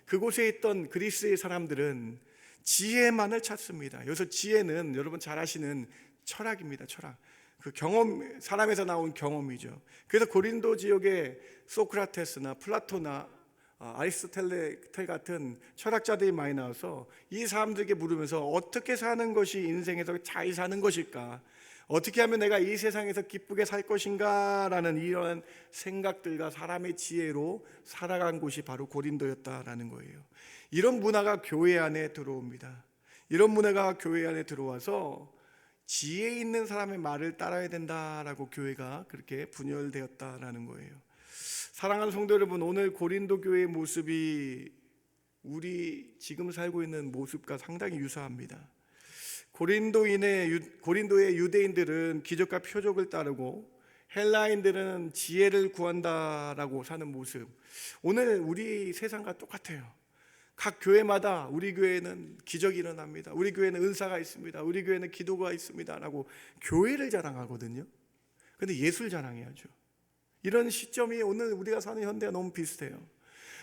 그곳에 있던 그리스의 사람들은 지혜만을 찾습니다. 여기서 지혜는 여러분 잘 아시는 철학입니다. 철학. 그 경험, 사람에서 나온 경험이죠. 그래서 고린도 지역에 소크라테스나 플라토나 아리스토텔 같은 철학자들이 많이 나와서 이 사람들에게 물으면서 어떻게 사는 것이 인생에서 잘 사는 것일까, 어떻게 하면 내가 이 세상에서 기쁘게 살 것인가 라는 이런 생각들과 사람의 지혜로 살아간 곳이 바로 고린도였다라는 거예요. 이런 문화가 교회 안에 들어옵니다. 이런 문화가 교회 안에 들어와서 지혜 있는 사람의 말을 따라야 된다라고 교회가 그렇게 분열되었다라는 거예요. 사랑하는 성도 여러분, 오늘 고린도 교회의 모습이 우리 지금 살고 있는 모습과 상당히 유사합니다. 고린도의 유대인들은 기적과 표적을 따르고 헬라인들은 지혜를 구한다라고 사는 모습, 오늘 우리 세상과 똑같아요. 각 교회마다 우리 교회는 기적이 일어납니다, 우리 교회는 은사가 있습니다, 우리 교회는 기도가 있습니다 라고 교회를 자랑하거든요. 그런데 예술 자랑해야죠. 이런 시점이 오늘 우리가 사는 현대와 너무 비슷해요.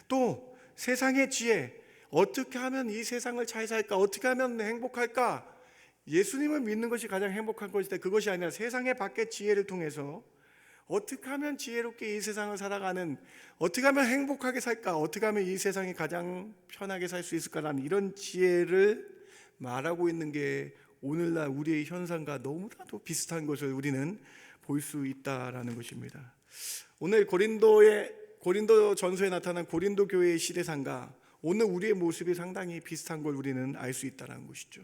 또 세상의 지혜, 어떻게 하면 이 세상을 잘 살까, 어떻게 하면 행복할까, 예수님을 믿는 것이 가장 행복한 것인데 그것이 아니라 세상의 밖의 지혜를 통해서 어떻게 하면 지혜롭게 이 세상을 살아가는, 어떻게 하면 행복하게 살까, 어떻게 하면 이 세상이 가장 편하게 살 수 있을까라는 이런 지혜를 말하고 있는 게 오늘날 우리의 현상과 너무나도 비슷한 것을 우리는 볼 수 있다라는 것입니다. 오늘 고린도 전서에 나타난 고린도 교회의 시대상과 오늘 우리의 모습이 상당히 비슷한 걸 우리는 알 수 있다는 것이죠.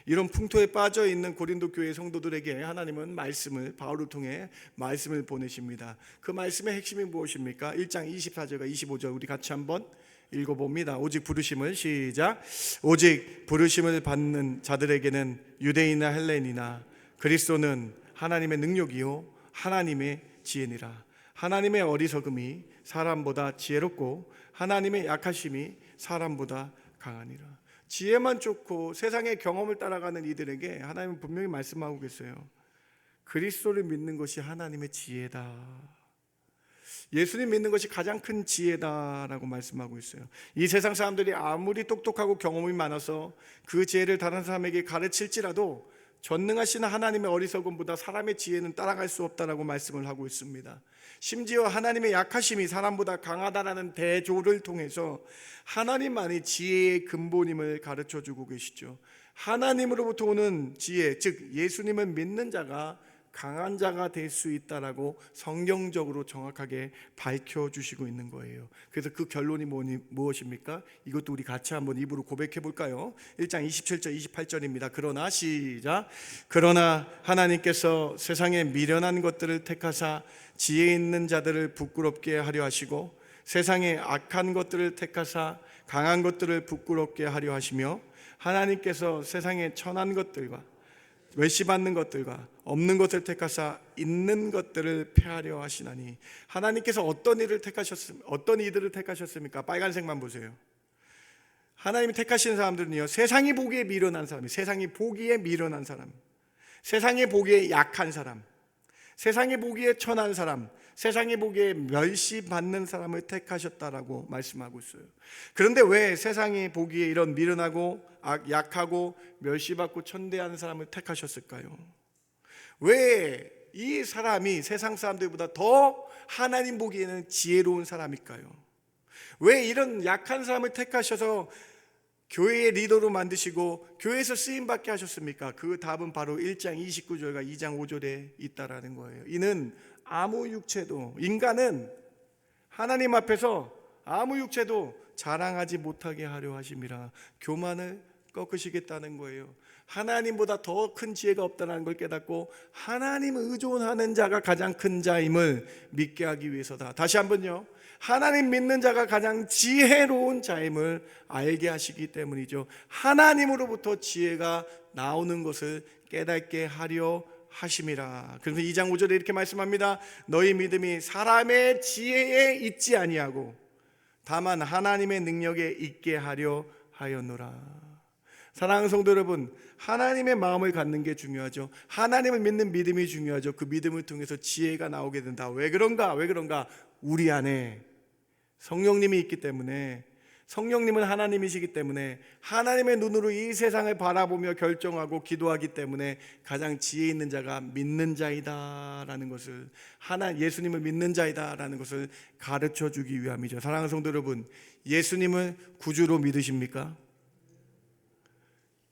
이런 풍토에 빠져 있는 고린도 교회 성도들에게 하나님은 말씀을, 바울을 통해 말씀을 보내십니다. 그 말씀의 핵심이 무엇입니까? 1장 24절과 25절 우리 같이 한번 읽어봅니다. 오직 부르심을, 시작. 오직 부르심을 받는 자들에게는 유대인이나 헬레인이나 그리스도는 하나님의 능력이요 하나님의 지혜니라. 하나님의 어리석음이 사람보다 지혜롭고 하나님의 약하심이 사람보다 강하니라. 지혜만 좋고 세상의 경험을 따라가는 이들에게 하나님은 분명히 말씀하고 계세요. 그리스도를 믿는 것이 하나님의 지혜다, 예수님 믿는 것이 가장 큰 지혜다라고 말씀하고 있어요. 이 세상 사람들이 아무리 똑똑하고 경험이 많아서 그 지혜를 다른 사람에게 가르칠지라도 전능하신 하나님의 어리석음보다 사람의 지혜는 따라갈 수 없다라고 말씀을 하고 있습니다. 심지어 하나님의 약하심이 사람보다 강하다라는 대조를 통해서 하나님만이 지혜의 근본임을 가르쳐주고 계시죠. 하나님으로부터 오는 지혜, 즉 예수님을 믿는 자가 강한 자가 될 수 있다라고 성경적으로 정확하게 밝혀주시고 있는 거예요. 그래서 그 결론이 무엇입니까? 이것도 우리 같이 한번 입으로 고백해 볼까요? 1장 27절 28절입니다. 그러나, 시작. 그러나 하나님께서 세상에 미련한 것들을 택하사 지혜 있는 자들을 부끄럽게 하려 하시고 세상에 악한 것들을 택하사 강한 것들을 부끄럽게 하려 하시며 하나님께서 세상에 천한 것들과 멸시받는 것들과 없는 것을 택하사 있는 것들을 폐하려 하시나니. 하나님께서 어떤 이들을 택하셨습니까? 빨간색만 보세요. 하나님이 택하신 사람들은요, 세상이 보기에 미련한 사람이, 세상이 보기에 미련한 사람, 세상이 보기에 약한 사람, 세상이 보기에 천한 사람, 세상이 보기에 멸시받는 사람을 택하셨다라고 말씀하고 있어요. 그런데 왜 세상이 보기에 이런 미련하고 약하고 멸시받고 천대한 사람을 택하셨을까요? 왜 이 사람이 세상 사람들보다 더 하나님 보기에는 지혜로운 사람일까요? 왜 이런 약한 사람을 택하셔서 교회의 리더로 만드시고 교회에서 쓰임받게 하셨습니까? 그 답은 바로 1장 29절과 2장 5절에 있다라는 거예요. 이는 아무 육체도, 인간은 하나님 앞에서 아무 육체도 자랑하지 못하게 하려 하심이라. 교만을 꺾으시겠다는 거예요. 하나님보다 더 큰 지혜가 없다는 걸 깨닫고 하나님을 의존하는 자가 가장 큰 자임을 믿게 하기 위해서다. 다시 한번요, 하나님 믿는 자가 가장 지혜로운 자임을 알게 하시기 때문이죠. 하나님으로부터 지혜가 나오는 것을 깨닫게 하려 하심이라. 그래서 2장 5절에 이렇게 말씀합니다. 너희 믿음이 사람의 지혜에 있지 아니하고 다만 하나님의 능력에 있게 하려 하였노라. 사랑하는 성도 여러분, 하나님의 마음을 갖는 게 중요하죠. 하나님을 믿는 믿음이 중요하죠. 그 믿음을 통해서 지혜가 나오게 된다. 왜 그런가? 우리 안에 성령님이 있기 때문에, 성령님은 하나님이시기 때문에 하나님의 눈으로 이 세상을 바라보며 결정하고 기도하기 때문에 가장 지혜 있는 자가 믿는 자이다라는 것을, 예수님을 믿는 자이다라는 것을 가르쳐 주기 위함이죠. 사랑하는 성도 여러분, 예수님을 구주로 믿으십니까?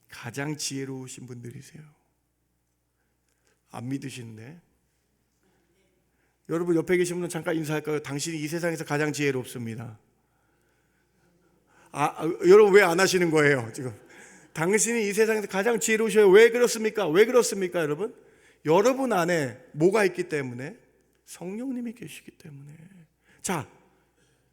가장 지혜로우신 분들이세요. 안 믿으시는데? 여러분 옆에 계신 분은 잠깐 인사할까요? 당신이 이 세상에서 가장 지혜롭습니다. 여러분 왜 안 하시는 거예요 지금? 당신이 이 세상에서 가장 지혜로우셔요. 왜 그렇습니까? 여러분? 여러분 안에 뭐가 있기 때문에? 성령님이 계시기 때문에. 자,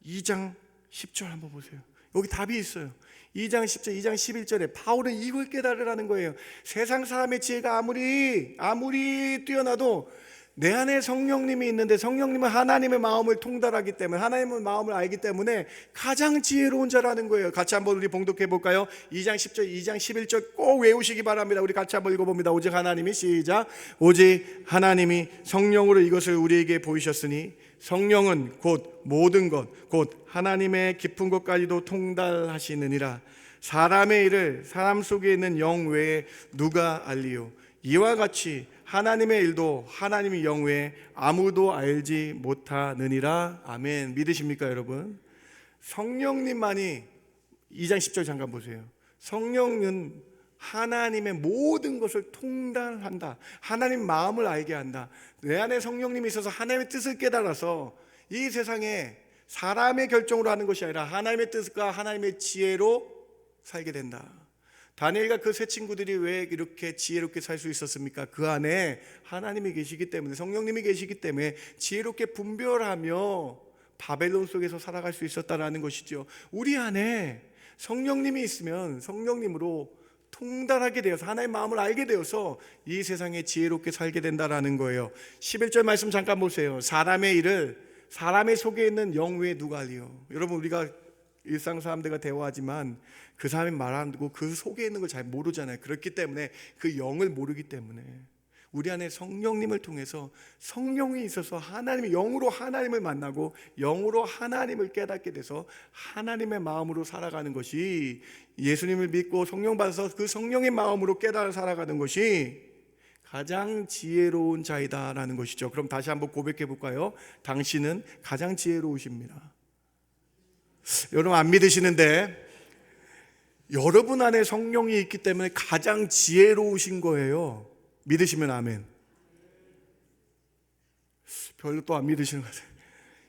2장 10절 한번 보세요. 여기 답이 있어요. 2장 10절, 2장 11절에 바울은 이걸 깨달으라는 거예요. 세상 사람의 지혜가 아무리 뛰어나도 내 안에 성령님이 있는데, 성령님은 하나님의 마음을 통달하기 때문에, 하나님의 마음을 알기 때문에 가장 지혜로운 자라는 거예요. 같이 한번 우리 봉독해 볼까요? 2장 10절, 2장 11절 꼭 외우시기 바랍니다. 우리 같이 한번 읽어봅니다. 오직 하나님이, 시작. 오직 하나님이 성령으로 이것을 우리에게 보이셨으니 성령은 곧 모든 것, 곧 하나님의 깊은 것까지도 통달하시느니라. 사람의 일을 사람 속에 있는 영 외에 누가 알리요? 이와 같이 하나님의 일도 하나님의 영 외에 아무도 알지 못하느니라. 아멘. 믿으십니까 여러분? 성령님만이, 2장 10절 잠깐 보세요. 성령은 하나님의 모든 것을 통달한다. 하나님 마음을 알게 한다. 내 안에 성령님이 있어서 하나님의 뜻을 깨달아서 이 세상에 사람의 결정으로 하는 것이 아니라 하나님의 뜻과 하나님의 지혜로 살게 된다. 다니엘과 그 세 친구들이 왜 이렇게 지혜롭게 살 수 있었습니까? 그 안에 하나님이 계시기 때문에, 성령님이 계시기 때문에 지혜롭게 분별하며 바벨론 속에서 살아갈 수 있었다라는 것이죠. 우리 안에 성령님이 있으면 성령님으로 통달하게 되어서 하나님의 마음을 알게 되어서 이 세상에 지혜롭게 살게 된다라는 거예요. 11절 말씀 잠깐 보세요. 사람의 일을 사람의 속에 있는 영 외에 누가 알리요? 여러분, 우리가 일상 사람들과 대화하지만 그 사람이 말하고 그 속에 있는 걸 잘 모르잖아요. 그렇기 때문에 그 영을 모르기 때문에 우리 안에 성령님을 통해서, 성령이 있어서 하나님의 영으로 하나님을 만나고 영으로 하나님을 깨닫게 돼서 하나님의 마음으로 살아가는 것이, 예수님을 믿고 성령 받아서 그 성령의 마음으로 깨달아 살아가는 것이 가장 지혜로운 자이다라는 것이죠. 그럼 다시 한번 고백해 볼까요? 당신은 가장 지혜로우십니다. 여러분 안 믿으시는데, 여러분 안에 성령이 있기 때문에 가장 지혜로우신 거예요. 믿으시면 아멘. 별로 또 안 믿으시는 것 같아요.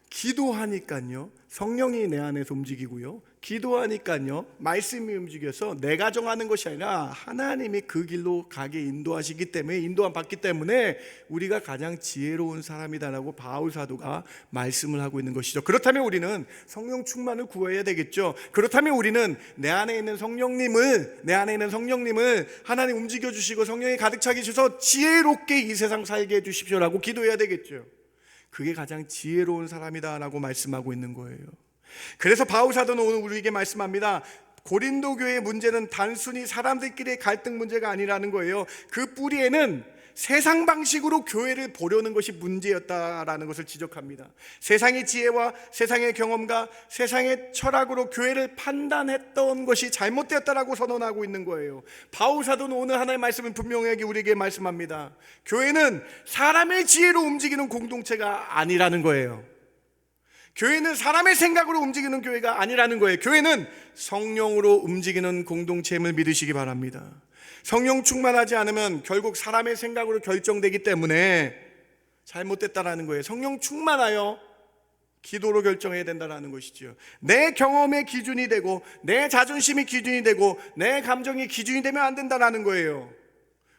기도하니까요, 성령이 내 안에서 움직이고요, 기도하니까요 말씀이 움직여서 내가 정하는 것이 아니라 하나님이 그 길로 가게 인도하시기 때문에, 인도함 받기 때문에 우리가 가장 지혜로운 사람이다라고 바울 사도가 말씀을 하고 있는 것이죠. 그렇다면 우리는 성령 충만을 구해야 되겠죠. 그렇다면 우리는 내 안에 있는 성령님을 하나님 움직여 주시고 성령이 가득 차게 주셔서 지혜롭게 이 세상 살게 해주십시오라고 기도해야 되겠죠. 그게 가장 지혜로운 사람이다라고 말씀하고 있는 거예요. 그래서 바울 사도는 오늘 우리에게 말씀합니다. 고린도 교회의 문제는 단순히 사람들끼리의 갈등 문제가 아니라는 거예요. 그 뿌리에는 세상 방식으로 교회를 보려는 것이 문제였다라는 것을 지적합니다. 세상의 지혜와 세상의 경험과 세상의 철학으로 교회를 판단했던 것이 잘못되었다라고 선언하고 있는 거예요. 바울 사도는 오늘 하나님의 말씀을 분명하게 우리에게 말씀합니다. 교회는 사람의 지혜로 움직이는 공동체가 아니라는 거예요. 교회는 사람의 생각으로 움직이는 교회가 아니라는 거예요. 교회는 성령으로 움직이는 공동체임을 믿으시기 바랍니다. 성령 충만하지 않으면 결국 사람의 생각으로 결정되기 때문에 잘못됐다라는 거예요. 성령 충만하여 기도로 결정해야 된다는 것이죠. 내 경험의 기준이 되고 내 자존심이 기준이 되고 내 감정이 기준이 되면 안 된다는 거예요.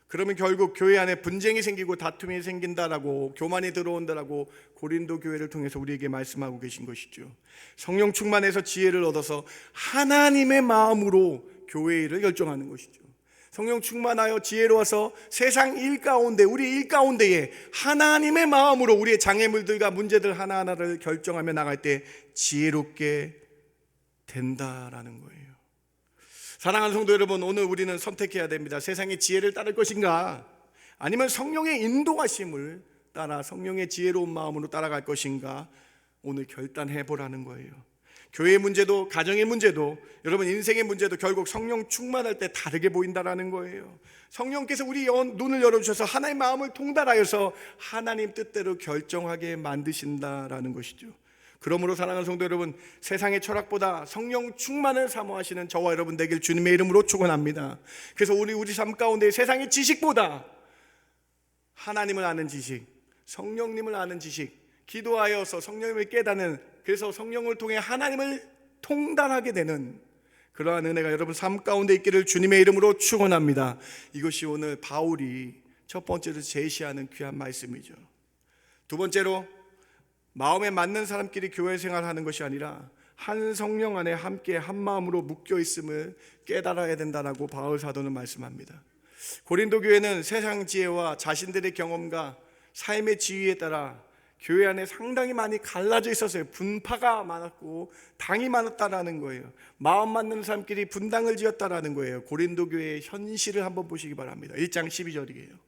그러면 결국 교회 안에 분쟁이 생기고 다툼이 생긴다라고, 교만이 들어온다라고 고린도 교회를 통해서 우리에게 말씀하고 계신 것이죠. 성령 충만해서 지혜를 얻어서 하나님의 마음으로 교회 일을 결정하는 것이죠. 성령 충만하여 지혜로워서 세상 일 가운데, 우리 일 가운데에 하나님의 마음으로 우리의 장애물들과 문제들 하나하나를 결정하며 나갈 때 지혜롭게 된다라는 거예요. 사랑하는 성도 여러분, 오늘 우리는 선택해야 됩니다. 세상의 지혜를 따를 것인가, 아니면 성령의 인도하심을 따라 성령의 지혜로운 마음으로 따라갈 것인가, 오늘 결단해 보라는 거예요. 교회의 문제도, 가정의 문제도, 여러분 인생의 문제도 결국 성령 충만할 때 다르게 보인다라는 거예요. 성령께서 우리 눈을 열어주셔서 하나님의 마음을 통달하여서 하나님 뜻대로 결정하게 만드신다라는 것이죠. 그러므로 사랑하는 성도 여러분, 세상의 철학보다 성령 충만을 사모하시는 저와 여러분 되길 주님의 이름으로 축원합니다. 그래서 우리 삶 가운데 세상의 지식보다 하나님을 아는 지식, 성령님을 아는 지식, 기도하여서 성령님을 깨닫는, 그래서 성령을 통해 하나님을 통달하게 되는 그러한 은혜가 여러분 삶 가운데 있기를 주님의 이름으로 축원합니다. 이것이 오늘 바울이 첫 번째로 제시하는 귀한 말씀이죠. 두 번째로, 마음에 맞는 사람끼리 교회 생활하는 것이 아니라 한 성령 안에 함께 한 마음으로 묶여 있음을 깨달아야 된다라고 바울 사도는 말씀합니다. 고린도 교회는 세상 지혜와 자신들의 경험과 삶의 지위에 따라 교회 안에 상당히 많이 갈라져 있었어요. 분파가 많았고 당이 많았다라는 거예요. 마음 맞는 사람끼리 분당을 지었다라는 거예요. 고린도 교회의 현실을 한번 보시기 바랍니다. 1장 12절이에요.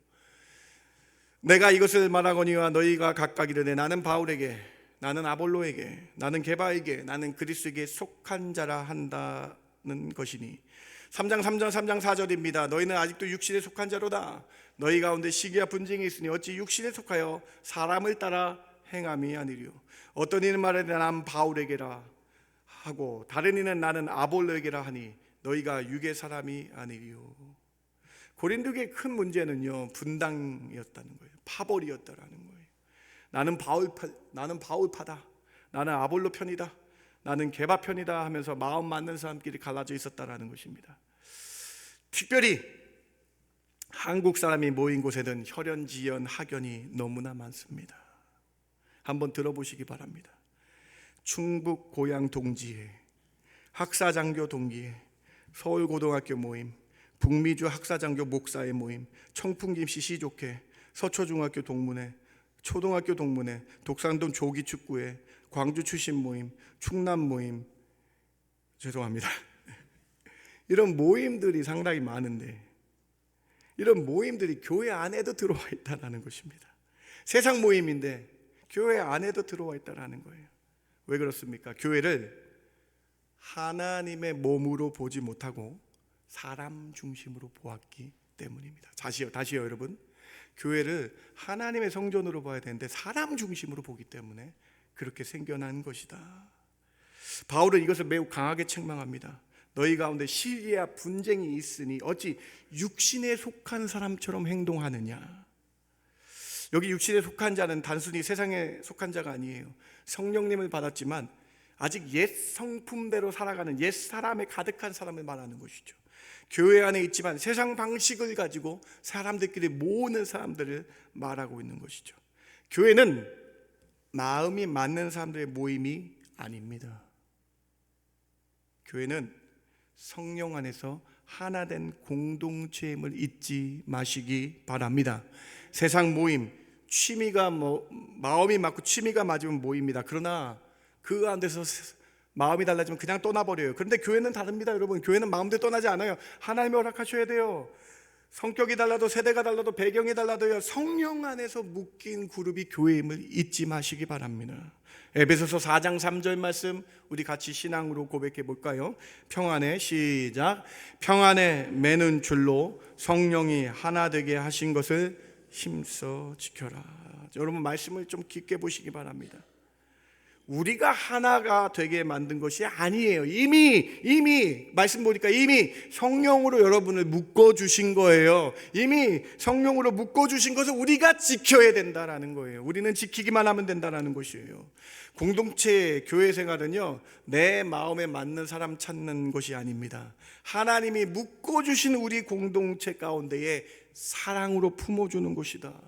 내가 이것을 말하거니와 너희가 각각 이르되 나는 바울에게, 나는 아볼로에게, 나는 게바에게, 나는 그리스도에게 속한 자라 한다는 것이니. 3장 4절입니다. 너희는 아직도 육신에 속한 자로다. 너희 가운데 시기와 분쟁이 있으니 어찌 육신에 속하여 사람을 따라 행함이 아니리요. 어떤 이는 말하되 난 바울에게라 하고 다른 이는 나는 아볼로에게라 하니 너희가 육의 사람이 아니리요. 고린도교의 큰 문제는요, 분당이었다는 거예요. 파벌이었다라는 거예요. 나는 바울파다, 나는 아볼로 편이다, 나는 게바 편이다 하면서 마음 맞는 사람끼리 갈라져 있었다라는 것입니다. 특별히 한국 사람이 모인 곳에는 혈연지연 학연이 너무나 많습니다. 한번 들어보시기 바랍니다. 충북 고양 동지회, 학사장교 동기회, 서울고등학교 모임, 북미주 학사장교 목사의 모임, 청풍김씨 시족회, 서초중학교 동문회, 초등학교 동문회, 독산동 조기축구회, 광주 출신 모임, 충남 모임, 죄송합니다. 이런 모임들이 상당히 많은데 이런 모임들이 교회 안에도 들어와 있다는 것입니다. 세상 모임인데 교회 안에도 들어와 있다는 거예요. 왜 그렇습니까? 교회를 하나님의 몸으로 보지 못하고 사람 중심으로 보았기 때문입니다. 다시요 여러분, 교회를 하나님의 성전으로 봐야 되는데 사람 중심으로 보기 때문에 그렇게 생겨난 것이다. 바울은 이것을 매우 강하게 책망합니다. 너희 가운데 시기와 분쟁이 있으니 어찌 육신에 속한 사람처럼 행동하느냐. 여기 육신에 속한 자는 단순히 세상에 속한 자가 아니에요. 성령님을 받았지만 아직 옛 성품대로 살아가는 옛 사람에 가득한 사람을 말하는 것이죠. 교회 안에 있지만 세상 방식을 가지고 사람들끼리 모으는 사람들을 말하고 있는 것이죠. 교회는 마음이 맞는 사람들의 모임이 아닙니다. 교회는 성령 안에서 하나된 공동체임을 잊지 마시기 바랍니다. 세상 모임, 취미가 마음이 맞고 취미가 맞으면 모입니다. 그러나 그 가운데서 마음이 달라지면 그냥 떠나버려요. 그런데 교회는 다릅니다, 여러분. 교회는 마음대로 떠나지 않아요. 하나님이 허락하셔야 돼요. 성격이 달라도 세대가 달라도 배경이 달라도요, 성령 안에서 묶인 그룹이 교회임을 잊지 마시기 바랍니다. 에베소서 4장 3절 말씀 우리 같이 신앙으로 고백해 볼까요? 평안에 시작. 평안에 매는 줄로 성령이 하나 되게 하신 것을 힘써 지켜라. 여러분 말씀을 좀 깊게 보시기 바랍니다. 우리가 하나가 되게 만든 것이 아니에요. 이미 말씀 보니까 이미 성령으로 여러분을 묶어주신 거예요. 이미 성령으로 묶어주신 것을 우리가 지켜야 된다라는 거예요. 우리는 지키기만 하면 된다라는 것이에요. 공동체 교회 생활은요, 내 마음에 맞는 사람 찾는 것이 아닙니다. 하나님이 묶어주신 우리 공동체 가운데에 사랑으로 품어주는 것이다.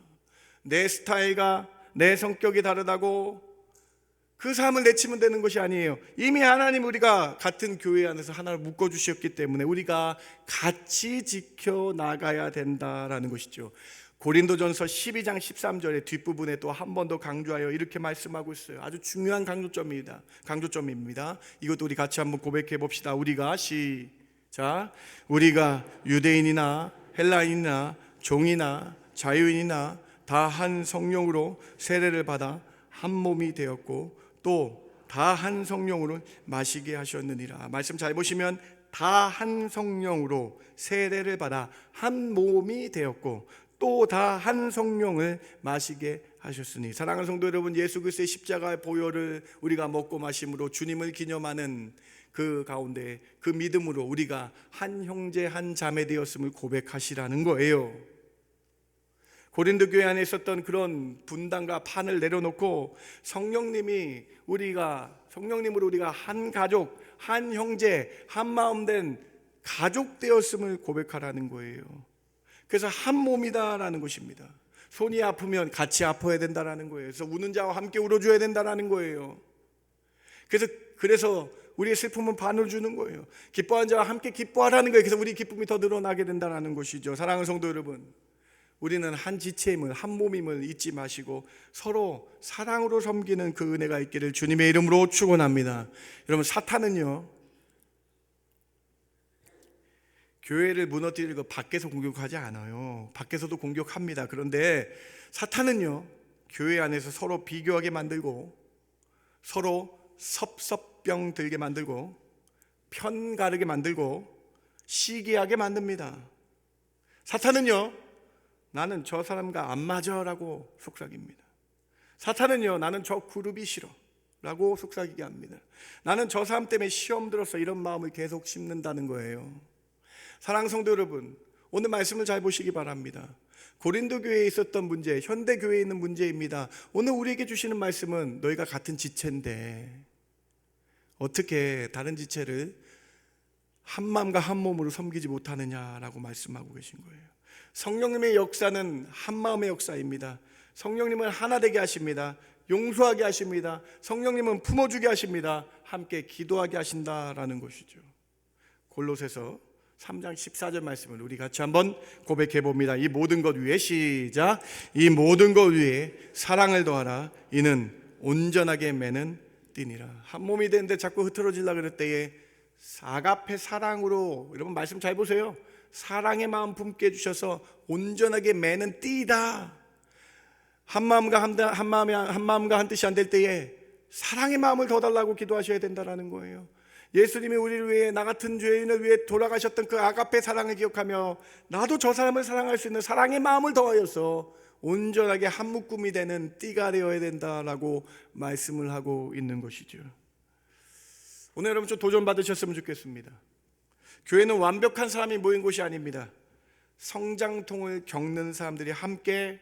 내 스타일과 내 성격이 다르다고 그 삶을 내치면 되는 것이 아니에요. 이미 하나님 우리가 같은 교회 안에서 하나를 묶어주셨기 때문에 우리가 같이 지켜나가야 된다라는 것이죠. 고린도전서 12장 13절의 뒷부분에 또 한 번 더 강조하여 이렇게 말씀하고 있어요. 아주 중요한 강조점입니다. 이것도 우리 같이 한번 고백해 봅시다. 우리가 시작 자, 우리가 유대인이나 헬라인이나 종이나 자유인이나 다 한 성령으로 세례를 받아 한 몸이 되었고 또 다 한 성령으로 마시게 하셨느니라. 말씀 잘 보시면 다 한 성령으로 세례를 받아 한 몸이 되었고 또 다 한 성령을 마시게 하셨으니. 사랑하는 성도 여러분, 예수 그리스도의 십자가의 보혈을 우리가 먹고 마심으로 주님을 기념하는 그 가운데 그 믿음으로 우리가 한 형제 한 자매 되었음을 고백하시라는 거예요. 고린도 교회 안에 있었던 그런 분단과 판을 내려놓고 성령님으로 우리가 한 가족, 한 형제, 한 마음 된 가족 되었음을 고백하라는 거예요. 그래서 한 몸이다라는 것입니다. 손이 아프면 같이 아파야 된다라는 거예요. 그래서 우는 자와 함께 울어줘야 된다라는 거예요. 그래서 우리의 슬픔은 반을 주는 거예요. 기뻐하는 자와 함께 기뻐하라는 거예요. 그래서 우리 기쁨이 더 늘어나게 된다라는 것이죠. 사랑하는 성도 여러분, 우리는 한 지체임을, 한 몸임을 잊지 마시고 서로 사랑으로 섬기는 그 은혜가 있기를 주님의 이름으로 축원합니다. 여러분, 사탄은요, 교회를 무너뜨리고 밖에서 공격하지 않아요. 밖에서도 공격합니다. 그런데 사탄은요, 교회 안에서 서로 비교하게 만들고 서로 섭섭병 들게 만들고 편 가르게 만들고 시기하게 만듭니다. 사탄은요, 나는 저 사람과 안 맞아 라고 속삭입니다. 사탄은요, 나는 저 그룹이 싫어 라고 속삭이게 합니다. 나는 저 사람 때문에 시험 들어서 이런 마음을 계속 심는다는 거예요. 사랑하는 성도 여러분, 오늘 말씀을 잘 보시기 바랍니다. 고린도 교회에 있었던 문제, 현대 교회에 있는 문제입니다. 오늘 우리에게 주시는 말씀은 너희가 같은 지체인데 어떻게 다른 지체를 한 마음과 한 몸으로 섬기지 못하느냐라고 말씀하고 계신 거예요. 성령님의 역사는 한 마음의 역사입니다. 성령님은 하나 되게 하십니다. 용서하게 하십니다. 성령님은 품어주게 하십니다. 함께 기도하게 하신다라는 것이죠. 골로새서 3장 14절 말씀을 우리 같이 한번 고백해 봅니다. 이 모든 것 위에, 시작. 이 모든 것 위에 사랑을 더하라. 이는 온전하게 매는 띠니라. 한 몸이 되는데 자꾸 흐트러지려고 그럴 때에 아가페 사랑으로, 여러분 말씀 잘 보세요. 사랑의 마음 품게 해주셔서 온전하게 매는 띠다. 한 마음과 한 뜻이 안 될 때에 사랑의 마음을 더 달라고 기도하셔야 된다는 거예요. 예수님이 우리를 위해, 나 같은 죄인을 위해 돌아가셨던 그 아가페 사랑을 기억하며 나도 저 사람을 사랑할 수 있는 사랑의 마음을 더하여서 온전하게 한 묶음이 되는 띠가 되어야 된다라고 말씀을 하고 있는 것이죠. 오늘 여러분 좀 도전 받으셨으면 좋겠습니다. 교회는 완벽한 사람이 모인 곳이 아닙니다. 성장통을 겪는 사람들이 함께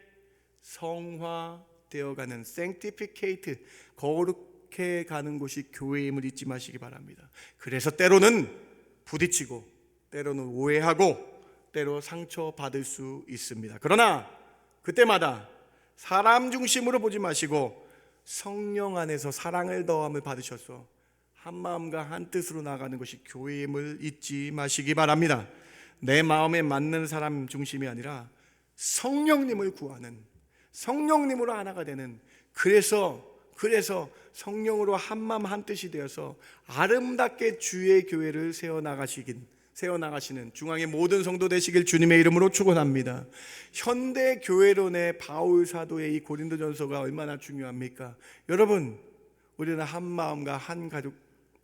성화되어가는 sanctificate, 거룩해 가는 곳이 교회임을 잊지 마시기 바랍니다. 그래서 때로는 부딪히고 때로는 오해하고 때로 상처받을 수 있습니다. 그러나 그때마다 사람 중심으로 보지 마시고 성령 안에서 사랑을 더함을 받으셔서 한 마음과 한 뜻으로 나가는 것이 교회임을 잊지 마시기 바랍니다. 내 마음에 맞는 사람 중심이 아니라 성령님을 구하는, 성령님으로 하나가 되는, 그래서 성령으로 한 마음 한 뜻이 되어서 아름답게 주의 교회를 세워나가시는 중앙의 모든 성도 되시길 주님의 이름으로 축원합니다. 현대 교회론의 바울 사도의 이 고린도전서가 얼마나 중요합니까? 여러분, 우리는 한 마음과 한 가족,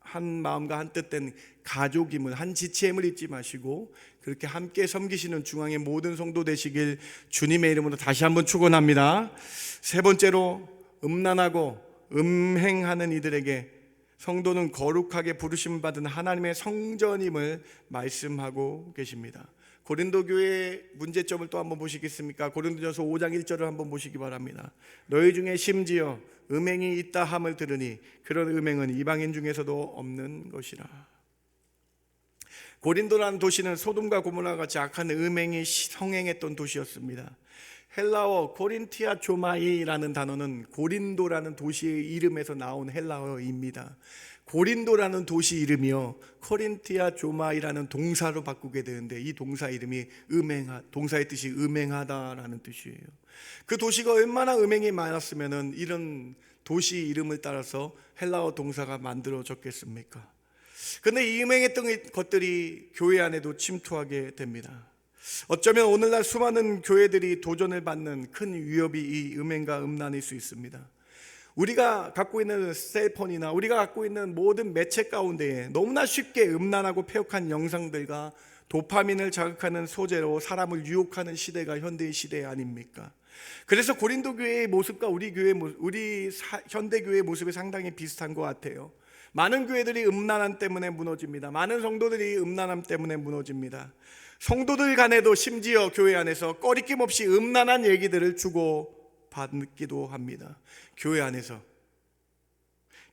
한 마음과 한 뜻된 가족임을, 한 지체임을 잊지 마시고 그렇게 함께 섬기시는 중앙의 모든 성도 되시길 주님의 이름으로 다시 한번 축원합니다. 세 번째로, 음란하고 음행하는 이들에게 성도는 거룩하게 부르심 받은 하나님의 성전임을 말씀하고 계십니다. 고린도 교회의 문제점을 또 한번 보시겠습니까? 고린도전서 5장 1절을 한번 보시기 바랍니다. 너희 중에 심지어 음행이 있다 함을 들으니 그런 음행은 이방인 중에서도 없는 것이라. 고린도라는 도시는 소돔과 고모라 같이 악한 음행이 성행했던 도시였습니다. 헬라어 코린티아 조마이라는 단어는 고린도라는 도시의 이름에서 나온 헬라어입니다. 고린도라는 도시 이름이요, 코린티아 조마이라는 동사로 바꾸게 되는데 이 동사 이름이 동사의 뜻이 음행하다라는 뜻이에요. 그 도시가 얼마나 음행이 많았으면은 이런 도시 이름을 따라서 헬라어 동사가 만들어졌겠습니까? 그런데 이 음행했던 것들이 교회 안에도 침투하게 됩니다. 어쩌면 오늘날 수많은 교회들이 도전을 받는 큰 위협이 이 음행과 음란일 수 있습니다. 우리가 갖고 있는 셀폰이나 우리가 갖고 있는 모든 매체 가운데에 너무나 쉽게 음란하고 폐역한 영상들과 도파민을 자극하는 소재로 사람을 유혹하는 시대가 현대의 시대 아닙니까? 그래서 고린도 교회의 모습과 우리 현대 교회의 모습이 상당히 비슷한 것 같아요. 많은 교회들이 음란함 때문에 무너집니다. 많은 성도들이 음란함 때문에 무너집니다. 성도들 간에도 심지어 교회 안에서 꺼리낌 없이 음란한 얘기들을 주고 받기도 합니다. 교회 안에서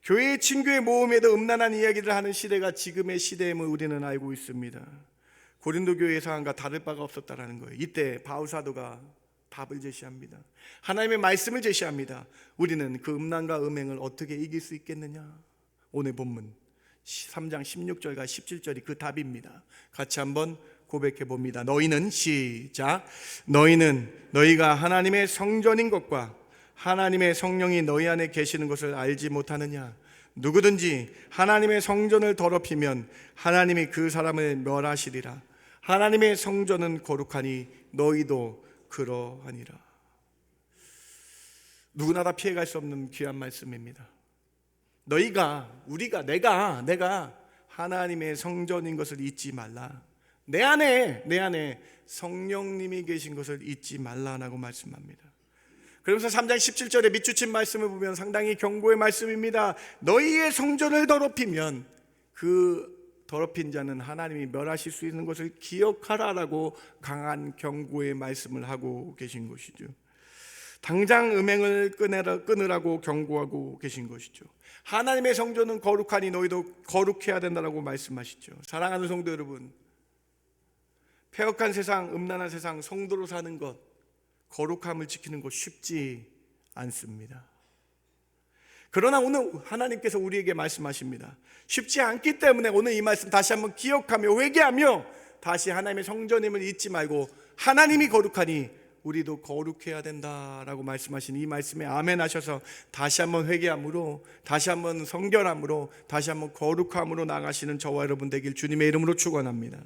교회의 친교의 모임에도 음란한 이야기를 하는 시대가 지금의 시대임을 우리는 알고 있습니다. 고린도 교회의 상황과 다를 바가 없었다라는 거예요. 이때 바울 사도가 답을 제시합니다. 하나님의 말씀을 제시합니다. 우리는 그 음란과 음행을 어떻게 이길 수 있겠느냐? 오늘 본문 3장 16절과 17절이 그 답입니다. 같이 한번 고백해 봅니다. 너희는 시작. 너희는 너희가 하나님의 성전인 것과 하나님의 성령이 너희 안에 계시는 것을 알지 못하느냐? 누구든지 하나님의 성전을 더럽히면 하나님이 그 사람을 멸하시리라. 하나님의 성전은 거룩하니 너희도 그러하니라. 누구나 다 피해갈 수 없는 귀한 말씀입니다. 내가 하나님의 성전인 것을 잊지 말라. 내 안에 성령님이 계신 것을 잊지 말라라고 말씀합니다. 그러면서 3장 17절에 밑줄친 말씀을 보면 상당히 경고의 말씀입니다. 너희의 성전을 더럽히면 그 더럽힌 자는 하나님이 멸하실 수 있는 것을 기억하라라고 강한 경고의 말씀을 하고 계신 것이죠. 당장 음행을 끊으라고 경고하고 계신 것이죠. 하나님의 성전은 거룩하니 너희도 거룩해야 된다고 말씀하시죠. 사랑하는 성도 여러분, 폐역한 세상, 음란한 세상, 성도로 사는 것, 거룩함을 지키는 것 쉽지 않습니다. 그러나 오늘 하나님께서 우리에게 말씀하십니다. 쉽지 않기 때문에 오늘 이 말씀 다시 한번 기억하며 회개하며 다시 하나님의 성전임을 잊지 말고 하나님이 거룩하니 우리도 거룩해야 된다라고 말씀하신 이 말씀에 아멘 하셔서 다시 한번 회개함으로, 다시 한번 성결함으로, 다시 한번 거룩함으로 나가시는 저와 여러분 되길 주님의 이름으로 축원합니다.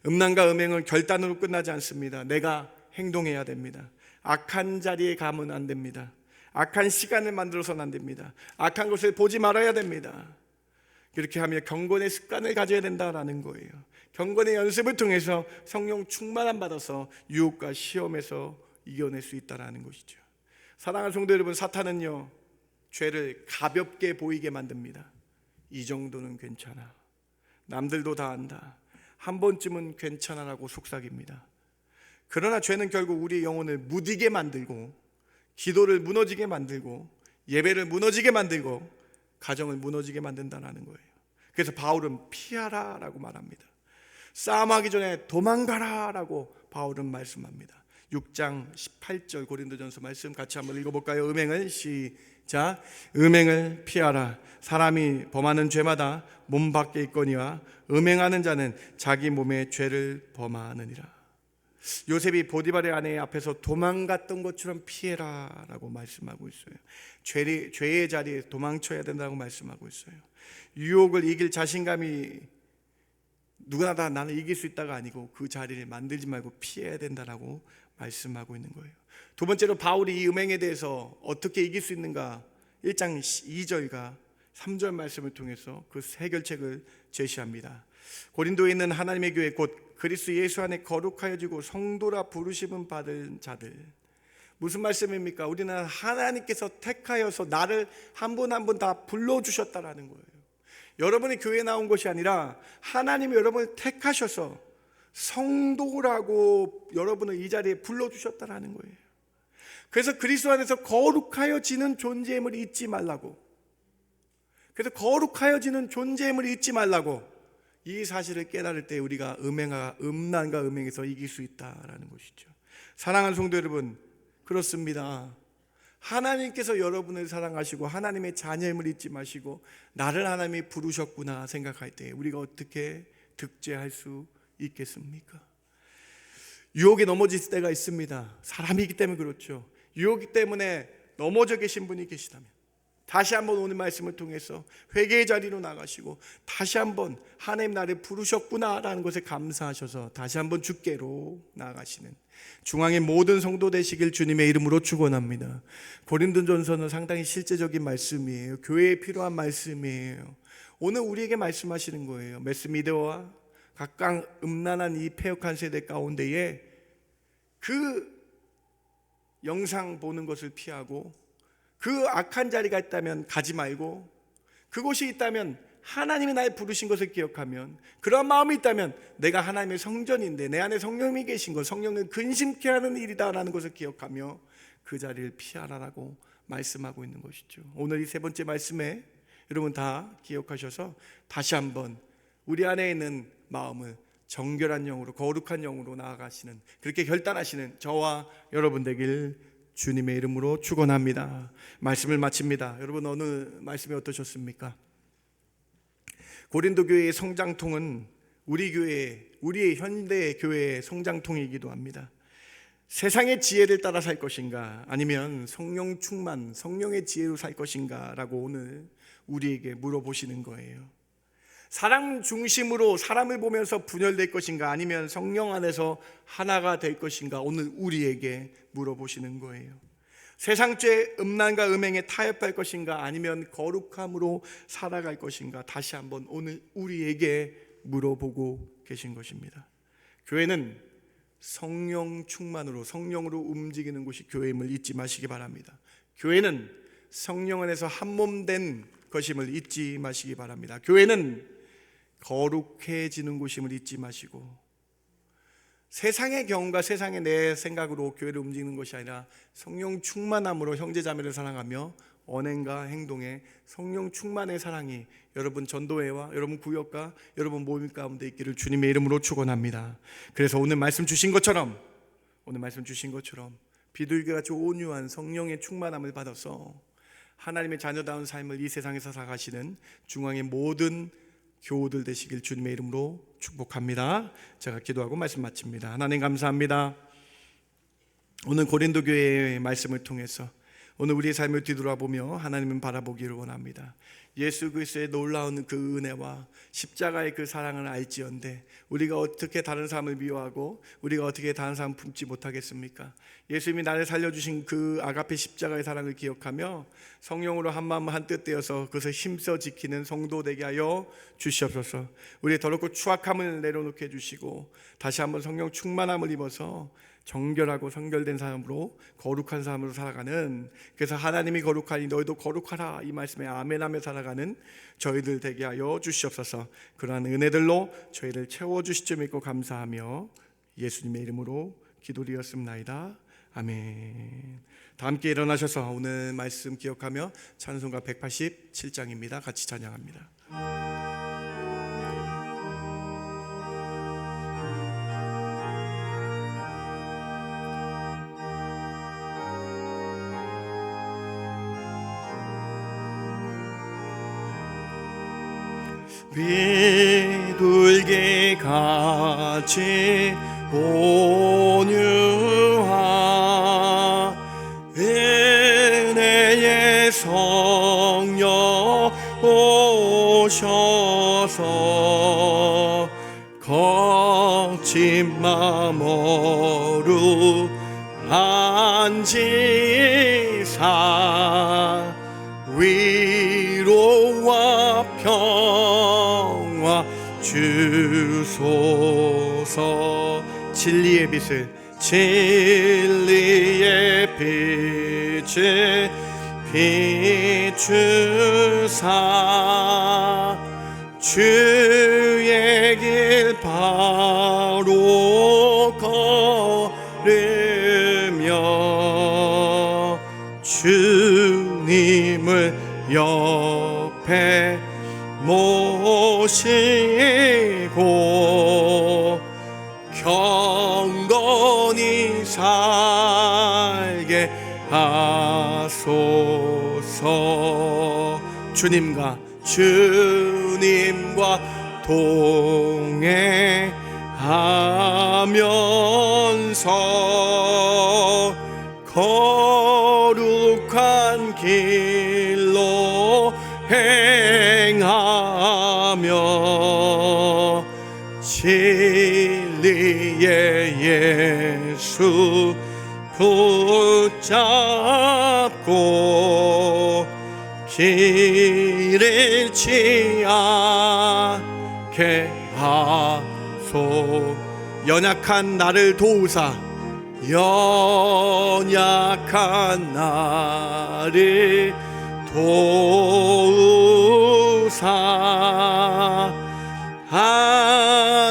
음란과 음행은 결단으로 끝나지 않습니다. 내가 행동해야 됩니다. 악한 자리에 가면 안 됩니다. 악한 시간을 만들어서는 안 됩니다. 악한 것을 보지 말아야 됩니다. 그렇게 하며 경건의 습관을 가져야 된다라는 거예요. 경건의 연습을 통해서 성령 충만함 받아서 유혹과 시험에서 이겨낼 수 있다라는 것이죠. 사랑하는 성도 여러분, 사탄은요 죄를 가볍게 보이게 만듭니다. 이 정도는 괜찮아, 남들도 다 안다, 한 번쯤은 괜찮아라고 속삭입니다. 그러나 죄는 결국 우리의 영혼을 무디게 만들고, 기도를 무너지게 만들고, 예배를 무너지게 만들고, 가정을 무너지게 만든다는 거예요. 그래서 바울은 피하라라고 말합니다. 싸움하기 전에 도망가라라고 바울은 말씀합니다. 6장 18절 고린도전서 말씀 같이 한번 읽어볼까요? 음행을 시작. 음행을 피하라. 사람이 범하는 죄마다 몸 밖에 있거니와 음행하는 자는 자기 몸에 죄를 범하느니라. 요셉이 보디발의 아내 앞에서 도망갔던 것처럼 피해라라고 말씀하고 있어요. 죄의 자리에 도망쳐야 된다고 말씀하고 있어요. 유혹을 이길 자신감이 누구나 다 나는 이길 수 있다가 아니고 그 자리를 만들지 말고 피해야 된다라고 말씀하고 있는 거예요. 두 번째로 바울이 이 음행에 대해서 어떻게 이길 수 있는가 1장 2절과 3절 말씀을 통해서 그 해결책을 제시합니다. 고린도에 있는 하나님의 교회 곧 그리스도 예수 안에 거룩하여지고 성도라 부르심은 받은 자들. 무슨 말씀입니까? 우리는 하나님께서 택하여서 나를 한 분 한 분 다 불러주셨다라는 거예요. 여러분이 교회에 나온 것이 아니라 하나님이 여러분을 택하셔서 성도라고 여러분을 이 자리에 불러주셨다라는 거예요. 그래서 그리스도 안에서 거룩하여지는 존재임을 잊지 말라고, 그래서 거룩하여지는 존재임을 잊지 말라고 이 사실을 깨달을 때 우리가 음란과 음행에서 이길 수 있다라는 것이죠. 사랑하는 성도 여러분, 그렇습니다. 하나님께서 여러분을 사랑하시고 하나님의 자녀임을 잊지 마시고 나를 하나님이 부르셨구나 생각할 때 우리가 어떻게 득죄할 수 있겠습니까? 유혹에 넘어질 때가 있습니다. 사람이기 때문에 그렇죠. 유혹 때문에 넘어져 계신 분이 계시다면, 다시 한번 오늘 말씀을 통해서 회개의 자리로 나가시고 다시 한번 하나님 나를 부르셨구나라는 것에 감사하셔서 다시 한번 주께로 나아가시는 중앙의 모든 성도 되시길 주님의 이름으로 축원합니다. 고린도전서는 상당히 실제적인 말씀이에요. 교회에 필요한 말씀이에요. 오늘 우리에게 말씀하시는 거예요. 메스미드와 각각 음란한 이 패역한 세대 가운데에 그 영상 보는 것을 피하고 그 악한 자리가 있다면 가지 말고 그곳이 있다면 하나님이 날 부르신 것을 기억하면 그런 마음이 있다면 내가 하나님의 성전인데 내 안에 성령이 계신 것, 성령을 근심케 하는 일이다라는 것을 기억하며 그 자리를 피하라라고 말씀하고 있는 것이죠. 오늘 이 세 번째 말씀에 여러분 다 기억하셔서 다시 한번 우리 안에 있는 마음을 정결한 영으로 거룩한 영으로 나아가시는 그렇게 결단하시는 저와 여러분 되길 주님의 이름으로 축원합니다. 말씀을 마칩니다. 여러분 오늘 말씀이 어떠셨습니까? 고린도 교회의 성장통은 우리 교회, 우리의 현대 교회의 성장통이기도 합니다. 세상의 지혜를 따라 살 것인가 아니면 성령 충만, 성령의 지혜로 살 것인가 라고 오늘 우리에게 물어보시는 거예요. 사랑 중심으로 사람을 보면서 분열될 것인가 아니면 성령 안에서 하나가 될 것인가 오늘 우리에게 물어보시는 거예요. 세상죄 음란과 음행에 타협할 것인가 아니면 거룩함으로 살아갈 것인가 다시 한번 오늘 우리에게 물어보고 계신 것입니다. 교회는 성령 충만으로 성령으로 움직이는 곳이 교회임을 잊지 마시기 바랍니다. 교회는 성령 안에서 한몸된 것임을 잊지 마시기 바랍니다. 교회는 거룩해지는 곳임을 잊지 마시고 세상의 경험과 세상의 내 생각으로 교회를 움직이는 것이 아니라 성령 충만함으로 형제자매를 사랑하며 언행과 행동에 성령 충만의 사랑이 여러분 전도회와 여러분 구역과 여러분 모임 가운데 있기를 주님의 이름으로 축원합니다. 그래서 오늘 말씀 주신 것처럼 비둘기같이 온유한 성령의 충만함을 받아서 하나님의 자녀다운 삶을 이 세상에서 살아가시는 중앙의 모든 교우들 되시길 주님의 이름으로 축복합니다. 제가 기도하고 말씀 마칩니다. 하나님 감사합니다. 오늘 고린도 교회의 말씀을 통해서 오늘 우리의 삶을 뒤돌아보며 하나님을 바라보기를 원합니다. 예수 그리스도의 놀라운 그 은혜와 십자가의 그 사랑을 알지언데 우리가 어떻게 다른 사람을 미워하고 우리가 어떻게 다른 사람을 품지 못하겠습니까? 예수님이 나를 살려주신 그 아가페 십자가의 사랑을 기억하며 성령으로 한마음 한뜻 되어서 그것을 힘써 지키는 성도 되게 하여 주시옵소서. 우리의 더럽고 추악함을 내려놓게 해주시고 다시 한번 성령 충만함을 입어서 정결하고 성결된 사람으로 거룩한 사람으로 살아가는, 그래서 하나님이 거룩하니 너희도 거룩하라 이 말씀에 아멘하며 살아가는 저희들 되게 하여 주시옵소서. 그러한 은혜들로 저희를 채워주실 줄 믿고 감사하며 예수님의 이름으로 기도드렸습나이다. 아멘. 다 함께 일어나셔서 오늘 말씀 기억하며 찬송가 187장입니다. 같이 찬양합니다. 비둘기같이 온유한 은혜의 성령 오셔서 거친 마음 어루만지사 위로와 평화 주소서. 진리의 빛을 비추사 주의 길 바로 걸으며 주님을 옆에 모시고 경건히 살게 하소서. 주님과 동행하면서 거룩한 길로 진리의 예수 붙잡고 길을 취하게 하소. 연약한 나를 도우사 연약한 나를 도우사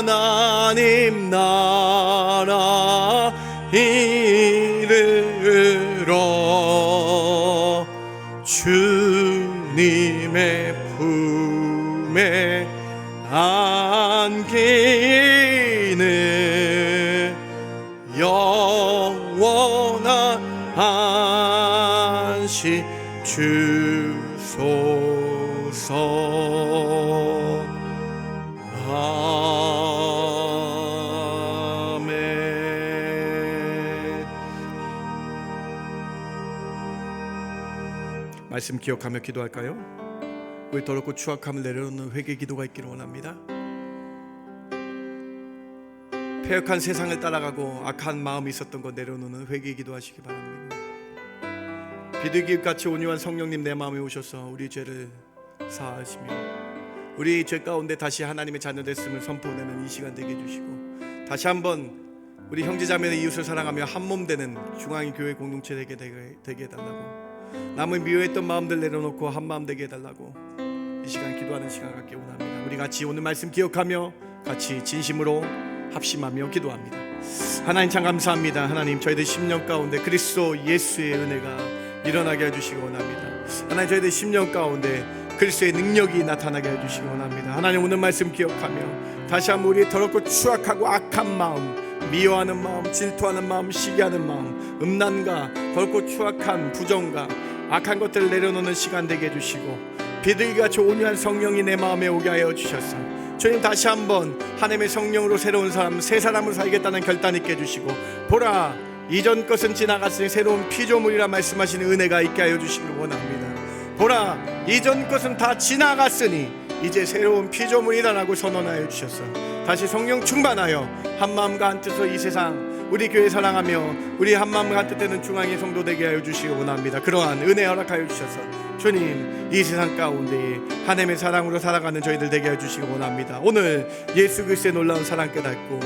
하나님 나라 이르러 주님의 품에 안기는 영원한 안식 주소서. 아멘. 말씀 기억하며 기도할까요? 우리 더럽고 추악함을 내려놓는 회개 기도가 있기를 원합니다. 패역한 세상을 따라가고 악한 마음이 있었던 것 내려놓는 회개 기도하시기 바랍니다. 비둘기같이 온유한 성령님 내 마음에 오셔서 우리 죄를 사하시며 우리 죄 가운데 다시 하나님의 자녀 됐음을 선포되는 이 시간 되게 해주시고, 다시 한번 우리 형제자매의 이웃을 사랑하며 한몸 되는 중앙의 교회 공동체 되게 해달라고, 남을 미워했던 마음들 내려놓고 한마음 되게 해달라고 이 시간 기도하는 시간 갖기 원합니다. 우리 같이 오늘 말씀 기억하며 같이 진심으로 합심하며 기도합니다. 하나님 참 감사합니다. 하나님 저희들 10년 가운데 그리스도 예수의 은혜가 일어나게 해주시기 원합니다. 하나님 저희들 10년 가운데 그리스도의 능력이 나타나게 해주시기 원합니다. 하나님 오늘 말씀 기억하며 다시 한번 우리의 더럽고 추악하고 악한 마음, 미워하는 마음, 질투하는 마음, 시기하는 마음, 음란과 더럽고 추악한 부정과 악한 것들을 내려놓는 시간 되게 해주시고, 비둘기같이 온유한 성령이 내 마음에 오게 하여 주셔서 주님 다시 한번 하나님의 성령으로 새로운 사람, 새 사람으로 살겠다는 결단 있게 해주시고, 보라 이전 것은 지나갔으니 새로운 피조물이라 말씀하시는 은혜가 있게 하여 주시길 원합니다. 보라 이전 것은 다 지나갔으니 이제 새로운 피조물이다라고 선언하여 주셔서 다시 성령 충만하여 한마음과 한뜻으로 이 세상 우리 교회 사랑하며 우리 한마음과 한뜻되는 중앙의 성도 되게 하여 주시기 원합니다. 그러한 은혜 허락하여 주셔서 주님 이 세상 가운데 하나님의 사랑으로 살아가는 저희들 되게 하여 주시기 원합니다. 오늘 예수 그리스도의 놀라운 사랑 깨닫고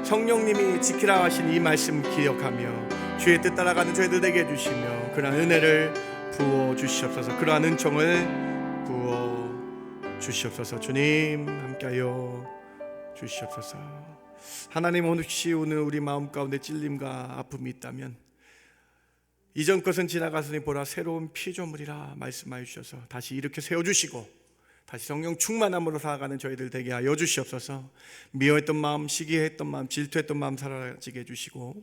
성령님이 지키라 하신 이 말씀 기억하며 주의 뜻 따라가는 저희들 되게 해주시며 그러한 은혜를 부어 주시옵소서. 그러한 은총을 부어 주시옵소서. 주님 함께하여 주시옵소서. 하나님 혹시 오늘 우리 마음 가운데 찔림과 아픔이 있다면 이전 것은 지나갔으니 보라 새로운 피조물이라 말씀하여 주셔서 다시 이렇게 세워주시고 다시 성령 충만함으로 살아가는 저희들 되게 하여 주시옵소서. 미워했던 마음, 시기했던 마음, 질투했던 마음 사라지게 해주시고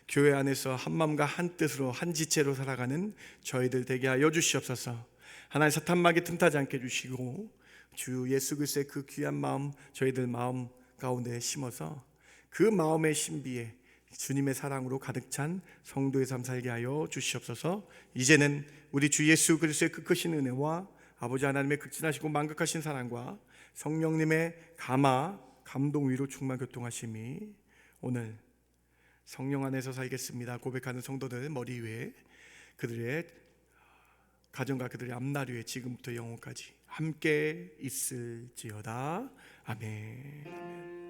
교회 안에서 한 마음과 한 뜻으로 한 지체로 살아가는 저희들 되게 하여 주시옵소서. 하나님 사탄마귀 틈타지 않게 해주시고 주 예수 그리스도의 그 귀한 마음 저희들 마음 가운데 심어서 그 마음의 신비에 주님의 사랑으로 가득 찬 성도의 삶 살게 하여 주시옵소서. 이제는 우리 주 예수 그리스도의 그 크신 은혜와 아버지 하나님의 극진하시고 만극하신 사랑과 성령님의 감동 위로 충만 교통하심이 오늘 성령 안에서 살겠습니다 고백하는 성도들 머리 위에 그들의 가정과 그들의 앞날 위에 지금부터 영원까지 함께 있을지어다. 아멘.